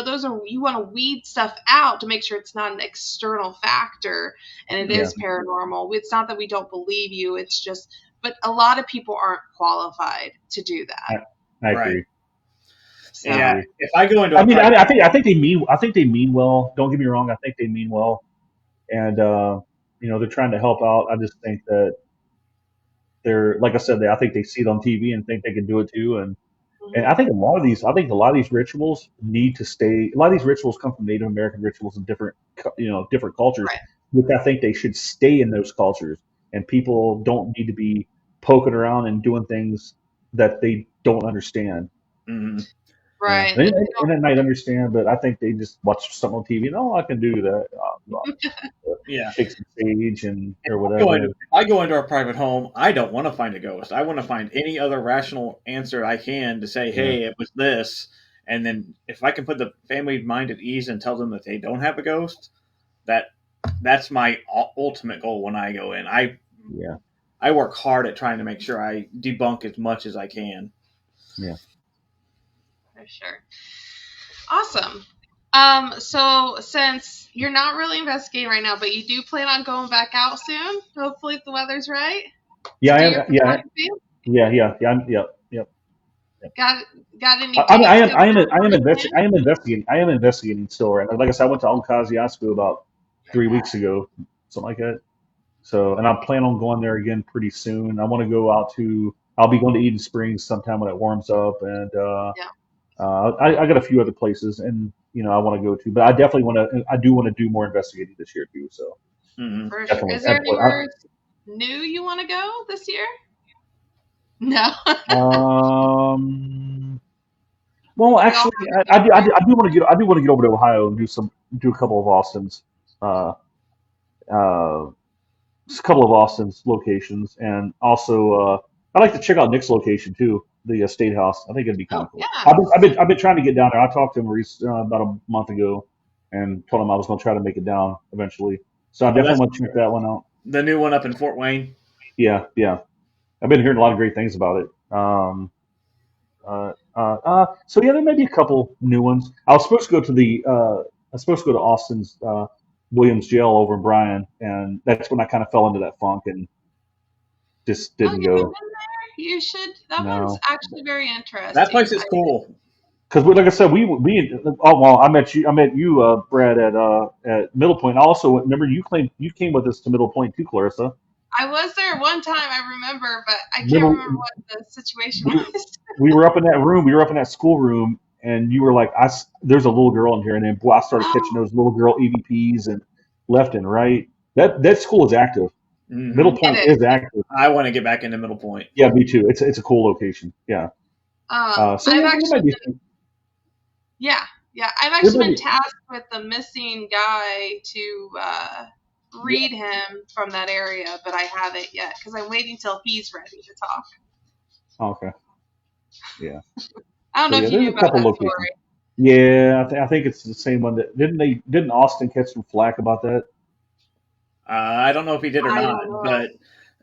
those are, you want to weed stuff out to make sure it's not an external factor and it Yeah. is paranormal. It's not that we don't believe you, it's just, but a lot of people aren't qualified to do that. I Right. agree. I So, Yeah. agree. If I go into I a mean, private, I think they mean well. Don't get me wrong. I think they mean well, and they're trying to help out. I just think that they're, like I said, I think they see it on TV and think they can do it too. And mhm, I think a lot of these rituals need to stay. A lot of these rituals come from Native American rituals and different cultures, right. which I think they should stay in those cultures. And people don't need to be poking around and doing things that they don't understand. mhm, Yeah, Right. and they might understand, but I think they just watch something on TV and I can do that. yeah. Shake some sage and or If whatever. I go into a private home, I don't want to find a ghost. I want to find any other rational answer I can to say, Yeah, hey, it was this. And then if I can put the family mind at ease and tell them that they don't have a ghost, that that's my ultimate goal when I go in. yeah, I work hard at trying to make sure I debunk as much as I can. yeah. For sure. Awesome. So since you're not really investigating right now, but you do plan on going back out soon, hopefully if the weather's right, Yeah, to I do am. your Yeah, photography, yeah. Yep. got got any dates I am investigating. I am investigating still right now. Like I said, I went to Kosciuszko about 3 weeks ago, something like that. So, and I plan on going there again pretty soon. I want to go out to. I'll be going to Eden Springs sometime when it warms up, and Yeah, I got a few other places, and I want to go to. But I definitely want to. I do want to do more investigating this year too. So Hmm. for sure. definitely, Is there absolutely. anywhere new you want to go this year? No. Well, We all actually, have a favorite. I do want to get. I do want to get over to Ohio and do a couple of Austin's. Uh, uh, a couple of Austin's locations, and also I'd like to check out Nick's location too, the State House. I think it'd be kind Oh, of cool. yeah. I've been trying to get down there. I talked to him about a month ago, and told him I was going to try to make it down eventually. So I Oh, definitely that's want to check that one out. the new one up in Fort Wayne. Yeah, yeah. I've been hearing a lot of great things about it. So yeah, there may be a couple new ones. I was supposed to go to Austin's Williams Jail over in Bryan, and that's when I kind of fell into that funk and just Oh, didn't you haven't go. been there? You should. That one's No, actually very That place interesting. is cool. because like I said, I met you, Brad, at Middle Point. I also remember you came with us to Middle Point too, Clarissa. I was there one time, I remember, but I can't Middle, remember what the situation we, was. we were up in that room. We were up in that school room, and you were like, "There's a little girl in here," and then boy, I started catching Oh, those little girl EVPs and left and right. That school is active. Middle Hmm. it Point is. is active. I want to get back into Middle Point. Yeah, me too. It's a cool location. Yeah. So I've yeah, actually Yeah, yeah. I've there actually might been be. tasked with the missing guy to Yeah. read him from that area, but I haven't yet because I'm waiting till he's ready to talk. Oh, okay. Yeah. I don't So know yeah, if you there's knew a about couple that locations. story. Yeah, I think it's the same one that didn't Austin catch some flack about that? I don't know if he did or I not, don't know. but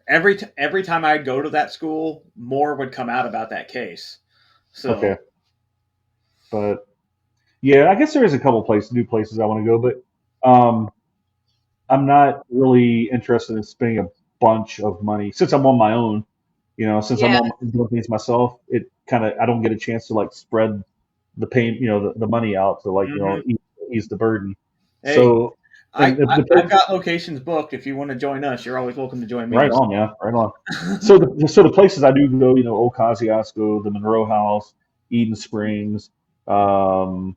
every time I'd go to that school, more would come out about that case. Okay, So, but yeah, I guess there is a couple new places I want to go, but I'm not really interested in spending a bunch of money since I'm on my own. Since I'm Yeah, doing things myself, it kind of I don't get a chance to like spread the pain, the money out to like hmm, ease the burden. hey, So, and the I've place, got locations booked. If you want to join us, you're always welcome to join right me. on, yeah, right on. So the places I do go, Old Kosciuszko, the Monroe House, Eden Springs, um,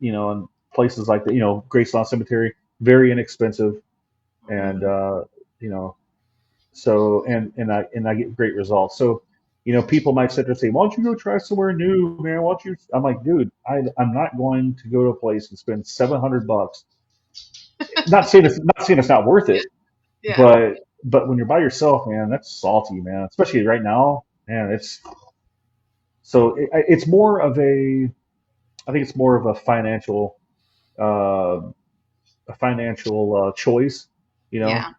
and places like that, Graceland Cemetery, very inexpensive, and hmm, you know, so and I get great results. So, people might sit there and say, "Why don't you go try somewhere new, man? Why don't you?" I'm like, dude, I'm not going to go to a place and spend $700. Not saying it's not worth yeah, it, yeah. but when you're by yourself, man, that's salty, man. Especially right now. man, it's more of a, I think it's more of uh, a financial choice. You know, Yeah.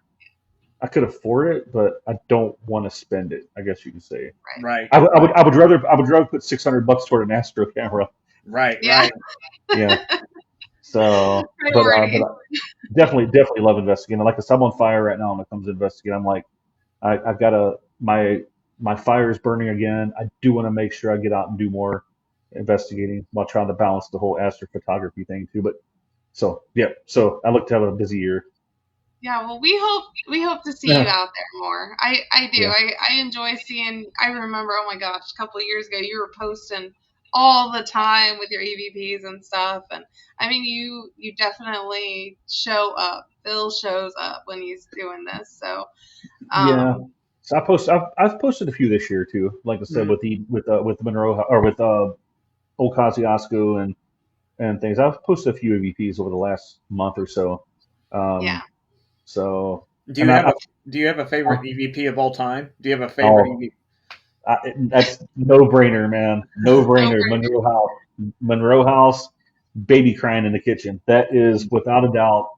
I could afford it, but I don't want to spend it. I guess you could say. Right. Right. I would rather put $600 toward an Astro camera. Right. Yeah. Right. Yeah. So, but Priorities. definitely love investigating. Like I said, I'm on fire right now when it comes to investigating. I'm like, I've got my fire is burning again. I do want to make sure I get out and do more investigating while trying to balance the whole astrophotography thing too. But so yeah, so I look to have a busy year. Yeah, well, we hope to see you Yeah, out there more. I do. yeah, I enjoy seeing. I remember, oh my gosh, a couple of years ago, you were posting all the time with your EVPs and stuff. And I mean, you definitely show up. Phil shows up when he's doing this. So, yeah. um, So I've posted a few this year too. Like I said, Mm. with Monroe or with old Kosciuszko and things. I've posted a few EVPs over the last month or so. yeah. Um, so Do you and have a Do you have a favorite EVP of all time? Do you have a favorite oh, EVP? that's no brainer, man. No No brainer. worries. Monroe House, baby crying in the kitchen. That is without a doubt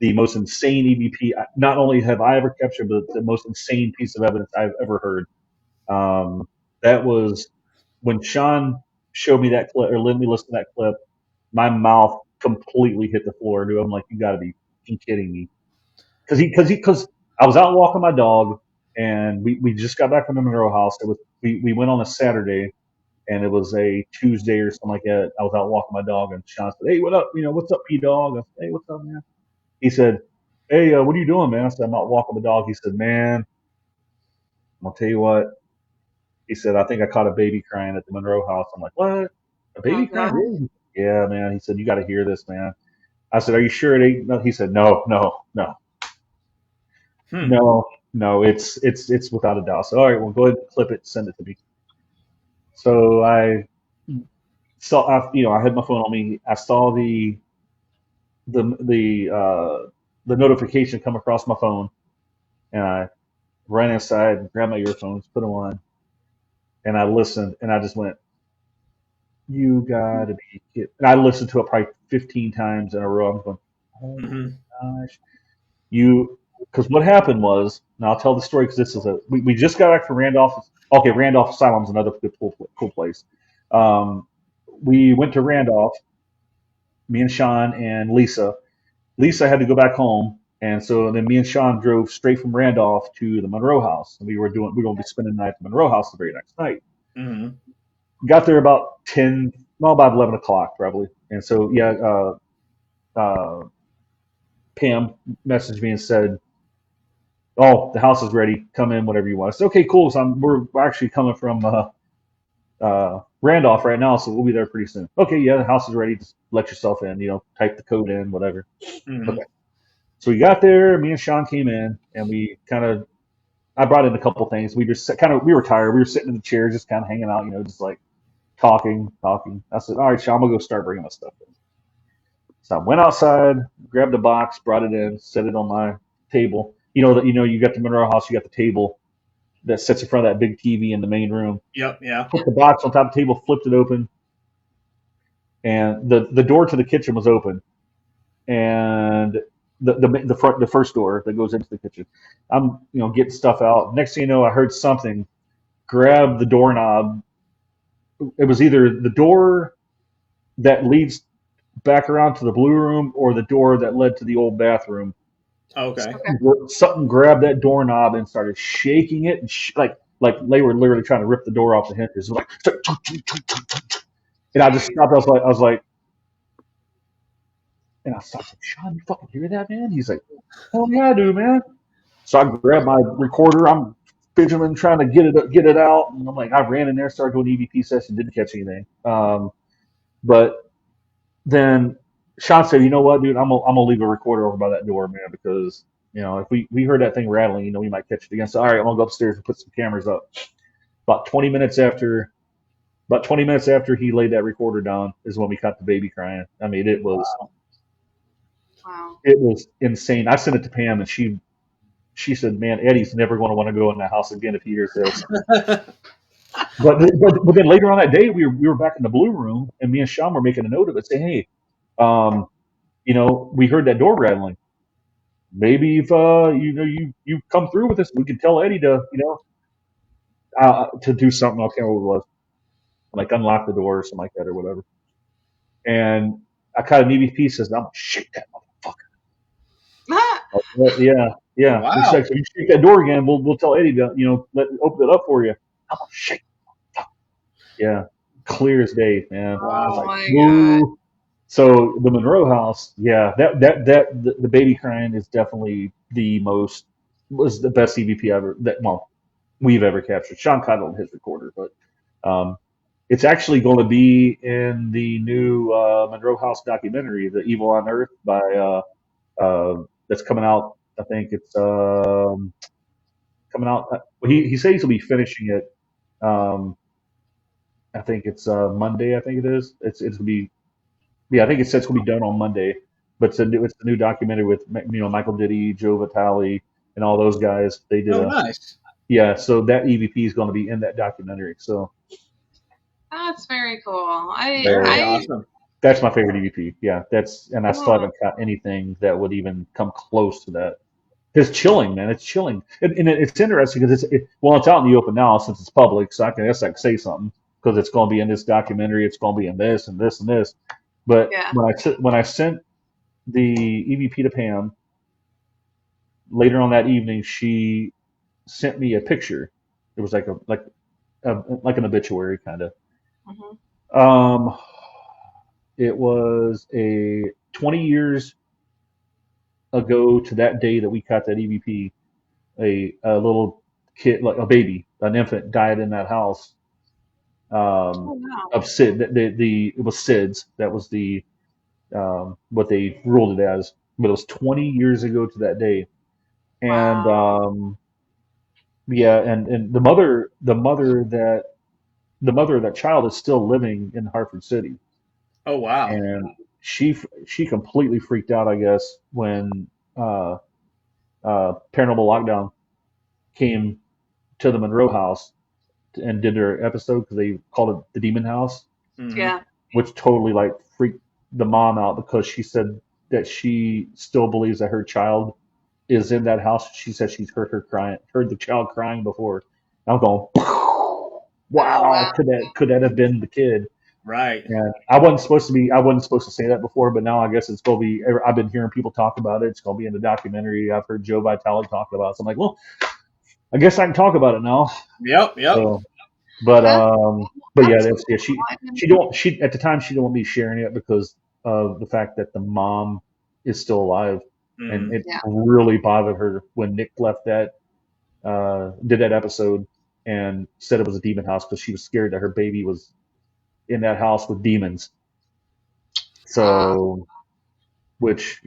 the most insane EVP. Not only have I ever captured, but the most insane piece of evidence I've ever heard. That was when Sean showed me that clip or let me listen to that clip. My mouth completely hit the floor, dude. I'm like, you got to be kidding me. Because I was out walking my dog, and we just got back from the Monroe House. We went on a Saturday, and it was a Tuesday or something like that. I was out walking my dog, and Sean said, "Hey, what up? What's up, P dog?" I said, "Hey, what's up, man?" He said, "Hey, what are you doing, man?" I said, "I'm out walking the dog." He said, "Man, I'll tell you what." He said, "I think I caught a baby crying at the Monroe House." I'm like, "What? A Oh baby crying? God. Really?" Yeah, man. He said, "You got to hear this, man." I said, "Are you sure it ain't?" No. He said, "No, no, no, Hmm. no, no. It's without a doubt." So all right, well, go ahead and clip it, send it to me. So I had my phone on me. I saw the the uh, the notification come across my phone, and I ran inside, grabbed my earphones, put them on, and I listened, and I just went, "You gotta be kidding!" And I listened to it probably 15 times in a row. I'm going, "Oh Hmm. my gosh, you!" Because what happened was, and I'll tell the story because this is we just got back from Randolph. Okay, Randolph Asylum's another good cool place. Um, we went to Randolph, me and Sean and Lisa. Lisa had to go back home, and so then me and Sean drove straight from Randolph to the Monroe House, and we were going to be spending the night at the Monroe House the very next night. Hmm. Got there about 10, well, about 11 o'clock probably, and so yeah, uh, Pam messaged me and said, "Oh, the house is ready. Come in, whatever you want." I said, "Okay, cool." So we're actually coming from Randolph right now, so we'll be there pretty soon. Okay, yeah, the house is ready. Just let yourself in. Type the code in, whatever. Hmm. Okay. So we got there. Me and Sean came in, and we kind of. I brought in a couple things. We just we were tired. We were sitting in the chairs, just kind of hanging out, just like talking. I said, "All right, Sean, we'll go start bringing my stuff in." So I went outside, grabbed a box, brought it in, set it on my table. You got the Monroe House, you got the table that sits in front of that big TV in the main room. Yep. Yeah. Put the box on top of the table, flipped it open, and the door to the kitchen was open, and the first door that goes into the kitchen. I'm getting stuff out. Next thing you know, I heard something grab the doorknob. It was either the door that leads back around to the blue room or the door that led to the old bathroom. Okay. Okay. Something grabbed that doorknob and started shaking it, and like they were literally trying to rip the door off the hinges. It was like, and I just Jeez. stopped. And I stopped. Like, "Sean, you fucking hear that, man?" He's like, "Oh yeah, I do, man." So I grabbed my recorder. I'm fidgeting, trying to get it out. And I'm like, I ran in there, started doing EVP session, didn't catch anything. But then Sean said, "You know what, dude? I'm gonna leave a recorder over by that door, man, because if we heard that thing rattling, we might catch it again." So all right, I'm gonna go upstairs and put some cameras up. About 20 minutes after, about 20 minutes after he laid that recorder down is when we caught the baby crying. I mean, Wow. it was insane. I sent it to Pam, and she said, "Man, Eddie's never going to want to go in that house again if he hears this." but then later on that day, we were back in the blue room, and me and Sean were making a note of it, saying, "Hey, um, we heard that door rattling. Maybe if you come through with us, we can tell Eddie to to do something. I can't remember what it was, like unlock the door or something like that or whatever." And I caught an EVP says, "I'm gonna shake that motherfucker." Like, yeah, yeah. He's like, Wow. "So you shake that door again, we'll tell Eddie to let open it up for you." I'm gonna shake. Yeah, clear as day, man. I was Oh Wow. like, my god. "Woo!" So the Monroe house, yeah, the baby crying is definitely was the best EVP ever that we've ever captured. Sean caught it on his recorder, but um, it's actually going to be in the new Monroe House documentary, "The Evil on Earth," by that's coming out. I think it's coming out. He says he'll be finishing it. Um, I think it's Monday. I think it is. It's gonna be Yeah. I think it says it's gonna be done on Monday. But it's a new documentary with Michael Diddy, Joe Vitale, and all those guys. They did Oh, a nice. Yeah. So that EVP is going to be in that documentary. So That's very cool. I Very so I awesome. that's my favorite EVP. Yeah. And I still oh, haven't caught anything that would even come close to that. It's chilling, man. It's chilling, and it's interesting because it's out in the open now since it's public, so I can say something because it's going to be in this documentary. It's going to be in this and this and this. But yeah. when I sent the EVP to Pam later on that evening, she sent me a picture. It was like an obituary kind of. Hmm. Um, it was a 20 years ago to that day that we caught that EVP. A little kid, like a baby, an infant, died in that house Oh wow. of Sid. It was SIDS. That was what they ruled it as. But it was 20 years ago to that day, and Wow. yeah, and the mother of that child is still living in Hartford City, Oh, wow. and she completely freaked out, I guess, when uh, Paranormal Lockdown came to the Monroe house and did their episode because they called it the Demon House, Mm-hmm. Yeah. which totally like freaked the mom out because she said that she still believes that her child is in that house. She said she's heard the child crying before. I'm going, Oh wow. wow, could that have been the kid? Right. And I wasn't supposed to say that before, but now I guess it's gonna be. I've been hearing people talk about it. It's gonna be in the documentary. I've heard Joe Vitale talk about it. So I'm like, well, I guess I can talk about it now. Yep. Yep. So But That's yeah, that's that's yeah. cool. She I didn't, she don't she at the time she didn't want me sharing it because of the fact that the mom is still alive, and Mm-hmm. it yeah. really bothered her when Nick left did that episode and said it was a demon house because she was scared that her baby was in that house with demons. Uh, So which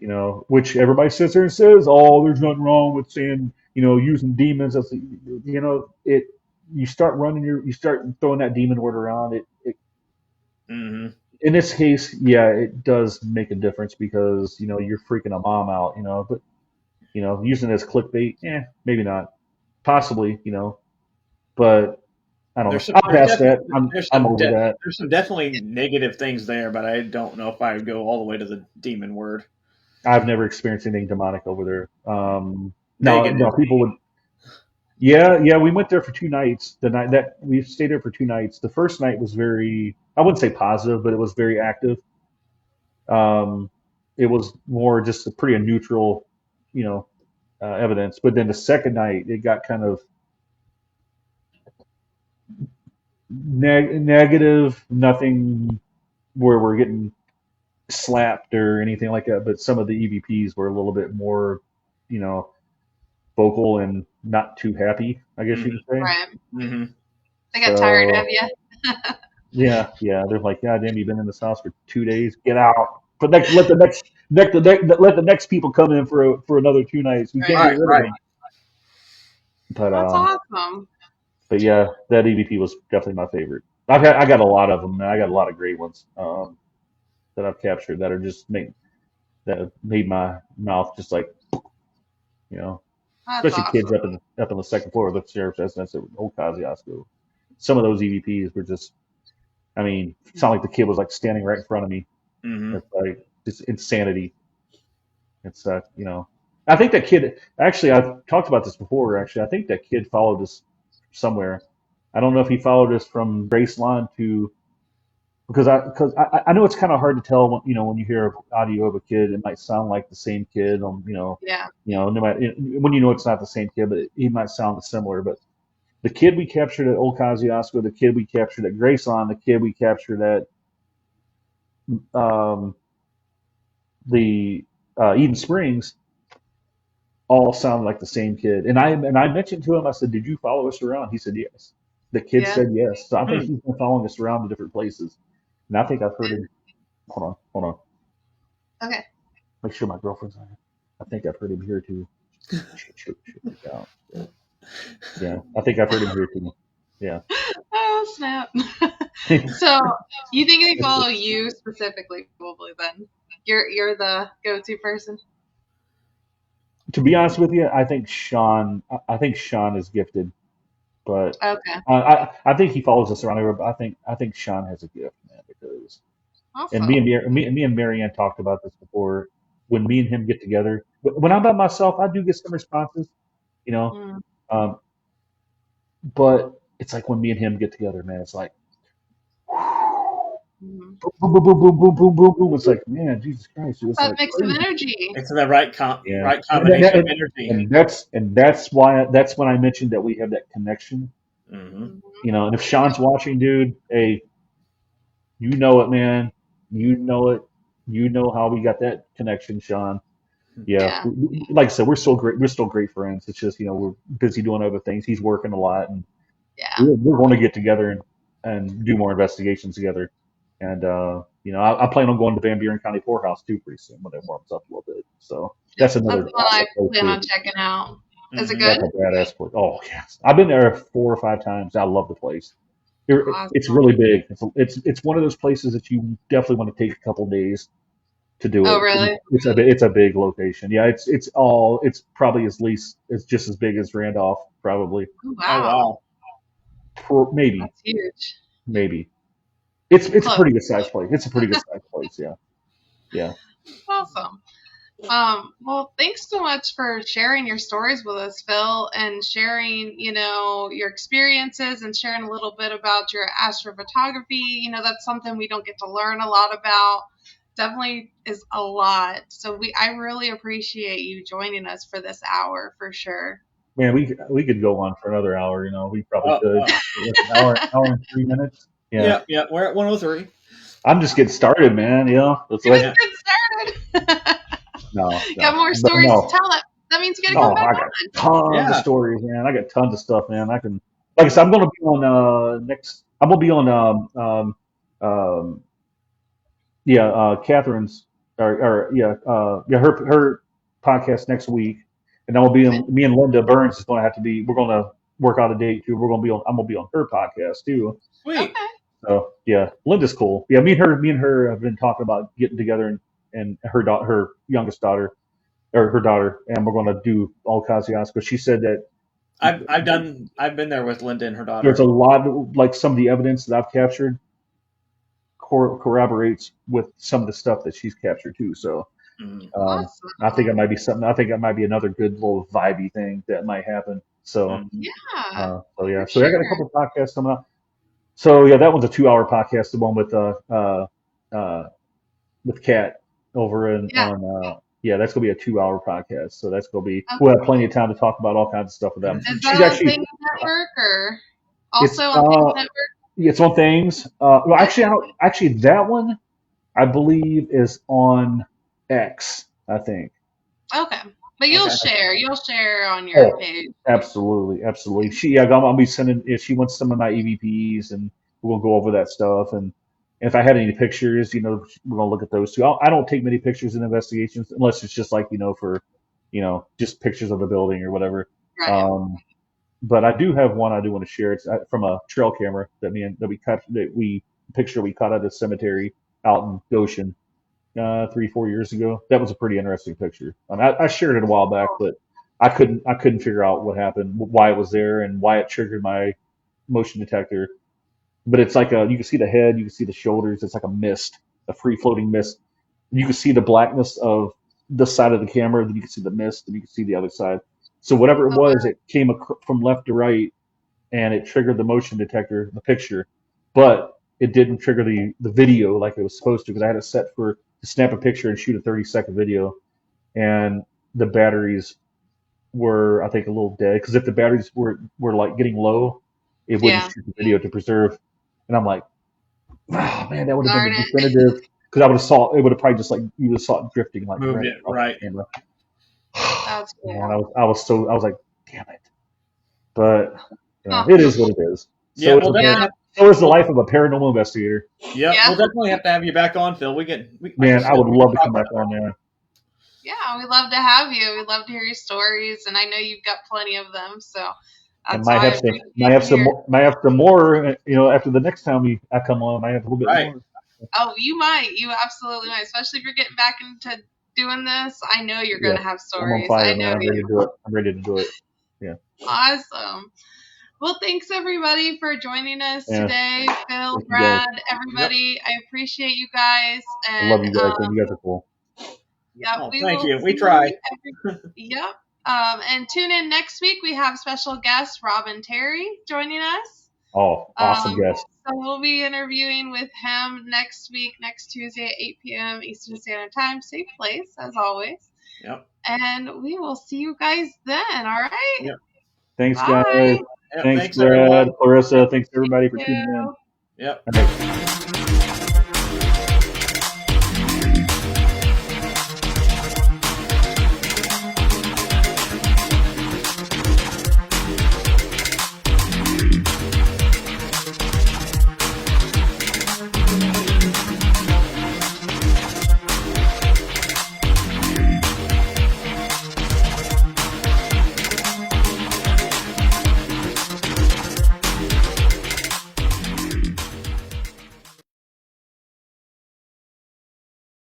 everybody sits there and says, oh, there's nothing wrong with saying using demons as it. You start throwing that demon word around it. Mm-hmm. In this case, yeah, it does make a difference because you're freaking a mom out, but using it as clickbait, maybe not, possibly, but I don't know. I'm There's past definitely that. I'm over that. there's some definitely negative things there, but I don't know if I would go all the way to the demon word. I've never experienced anything demonic over there. Now, Negative. now people would, yeah, yeah. We went there for 2 nights. The night that we stayed there for 2 nights. The first night was I wouldn't say positive, but it was very active. Um, it was more just a pretty neutral, you know, evidence. But then the second night, it got kind of negative. Nothing where we're getting slapped or anything like that. But some of the EVPs were a little bit more, you know, vocal and not too happy, I guess you Mm-hmm. could say. right. Mm-hmm. They got tired of So you. yeah, yeah, they're like, God damn, you've been in this house for 2 days. Get out. But let the next people come in for another 2 nights. We can't Right. get Right. rid of Right. them. But That's awesome. yeah, that EVP was definitely my favorite. I got a lot of them. Man. I got a lot of great ones that I've captured that are just that have made my mouth just like That's especially kids awesome. up in the second floor of the sheriff's residence at Old Kosciuszko. some of those EVPs were just, I mean, it sounded like the kid was like standing right in front of me. Mm-hmm. It's like just insanity. It's I think that kid. Actually, I've talked about this before. Actually, I think that kid followed us somewhere. I don't know if he followed us from Graceland to because I know it's kind of hard to tell when when you hear audio of a kid, it might sound like the same kid. Yeah. No matter when it's not the same kid, but he might sound similar. But the kid we captured at Old Kosciuszko, the kid we captured at Graceland, the kid we captured at um, the Eden Springs all sounded like the same kid. And I mentioned to him, I said, "Did you follow us around?" He said, "Yes." The kid Yeah. said yes. So I think Hmm. he's been following us around to different places. And I think I've heard him. Hold on. Okay. Make sure my girlfriend's on here. I think I've heard him here too. Shoot, yeah. Yeah, I think I've heard him here too. Yeah. Oh snap. So you think they follow you specifically, probably then? You're the go-to person. To be honest with you, I think Sean is gifted, but Okay. I think he follows us around everywhere. But I think Sean has a gift, man, because and Awesome. me and Marianne talked about this before. When me and him get together, when I'm by myself, I do get some responses, you know. Mm, Um, but it's like when me and him get together, man, it's like mm. boom, boom, boom, boom, boom, boom, boom, boom. It's like, man, Jesus Christ, it's That like mix of crazy. energy. It's the right Yeah, right and, combination of and, energy. and that's when I mentioned that we have that connection. Mm-hmm. Mhm. And if Sean's watching, dude, hey, you know it, man. You know it. You know how we got that connection, Sean. Yeah, Yeah. like I said, we're still great. We're still great friends. It's just we're busy doing other things. He's working a lot, and Yeah. we're going to get together and do more investigations together. And I plan on going to Van Buren County Poorhouse too pretty soon when it warms up a little bit. So Yep. that's That's another the one I awesome place plan too. on checking out. Is it Mm-hmm. good? That's a badass place. Oh yes, I've been there 4 or 5 times. I love the place. It's Awesome. really big. It's one of those places that you definitely want to take a couple days to do Oh it. really? It's a big location. Yeah, it's probably it's just as big as Randolph probably. Oh, Oh wow. wow. Maybe That's huge. maybe it's a Close. pretty good sized place. It's a pretty good sized place. Yeah, yeah. Awesome. Well, thanks so much for sharing your stories with us, Phil, and sharing, your experiences and sharing a little bit about your astrophotography. That's something we don't get to learn a lot about. Definitely is a lot. So I really appreciate you joining us for this hour for sure. Man, we could go on for another hour. We probably Oh, could. Like an hour and 3 minutes. Yeah, yeah, yeah. We're at 103. I'm just getting started, man. It's You're like just getting started. Got more but stories to no. tell. That means you got to come Oh, back I got on. tons of Yeah. stories, man. I got tons of stuff, man. Like I said, I'm gonna be on next. I'm gonna be on yeah, Catherine's or yeah, her podcast next week, and then we'll be Okay. in, me and Linda Burns is gonna have to be. We're gonna work out a date too. I'm gonna be on her podcast too. Sweet. Okay. So yeah, Linda's cool. Yeah, me and her have been talking about getting together and her youngest daughter or her daughter, and we're gonna do all Kosciuszko. She said that I've been there with Linda and her there's daughter. a lot like some of the evidence that I've captured corroborates with some of the stuff that she's captured too. So Mm-hmm. I think it Awesome. might be something. I think it might be another good little vibey thing that might happen. So Mm-hmm. Yeah, yeah. for So I got a sure. couple podcasts coming up. So yeah, that one's a 2 hour podcast. The one with Kat over in Yeah. on yeah, that's gonna be a 2 hour podcast. So that's gonna be Okay. we'll have plenty of time to talk about all kinds of stuff with them. Is She's that on actually Things Network or it's also on Things Network? it's on things. Well, actually, I Okay. don't. Actually, that one I believe is on X. I think. Okay. But Okay. you'll share on your Oh, page. absolutely, absolutely. I'll be sending. If she wants some of my EVPs, and we'll go over that stuff. And if I had any pictures, we're gonna look at those too. I don't take many pictures in investigations unless it's just like for, just pictures of the building or whatever. Right. Um, but I do have one I do want to share. It's from a trail camera that we picture we caught at a cemetery out in Goshen 3 4 years ago. That was a pretty interesting picture. I shared it a while back, but I couldn't figure out what happened, why it was there, and why it triggered motion detector, but it's like you can see the head, you can see the shoulders. It's like a mist, a free floating mist. You can see the blackness of the side of the camera, then you can see the mist, and you can see the other side. So whatever it was, it came from left to right, and it triggered the motion detector, the picture, but it didn't trigger the video like it was supposed to because I had it set for to snap a picture and shoot a 30-second video, and the batteries were I think a little dead because if the batteries were like getting low, it wouldn't Yeah. shoot the video to preserve. And I'm like, oh man, that would have been Darn the it. definitive because I would have saw it would have probably just like you would have saw it drifting like Moved right it, across right. the camera. That's cool. Man, I was like, damn it. But Huh. it is what it is. Yeah, So well, so is the life of a paranormal investigator. yeah, Yeah. we'll definitely have to have you back on, Phil. Man, I would love to come back on, man. Yeah, we'd love to have you. We'd love to hear your stories, and I know you've got plenty of them, so And that's why I appreciate you. might have some more. You know, after the next time I come on, I have a little bit Right. more. Oh, you might. You absolutely might, especially if you're getting back into doing this. I know you're going to have I'm on stories. fire, I know man. I'm ready to do it. I'm ready to do it. Yeah. Awesome. Well, thanks everybody for joining us Yeah. today. Phil, Thank you, Brad, guys. everybody. I appreciate you guys. I And love you guys, man. You guys are cool. yep, Oh, we thank will you. We see try. Yep. And tune in next week. We have special guest Robin Terry joining us. Oh, awesome guest. So we'll be interviewing with him next week, next Tuesday at 8 p.m. Eastern Standard Time. Safe place, as always. Yep. And we will see you guys then, all right? Yep. Thanks, Bye. guys. Yep, Thanks, everyone. Brad, Clarissa. Thanks, everybody, for tuning in. Yep. All right.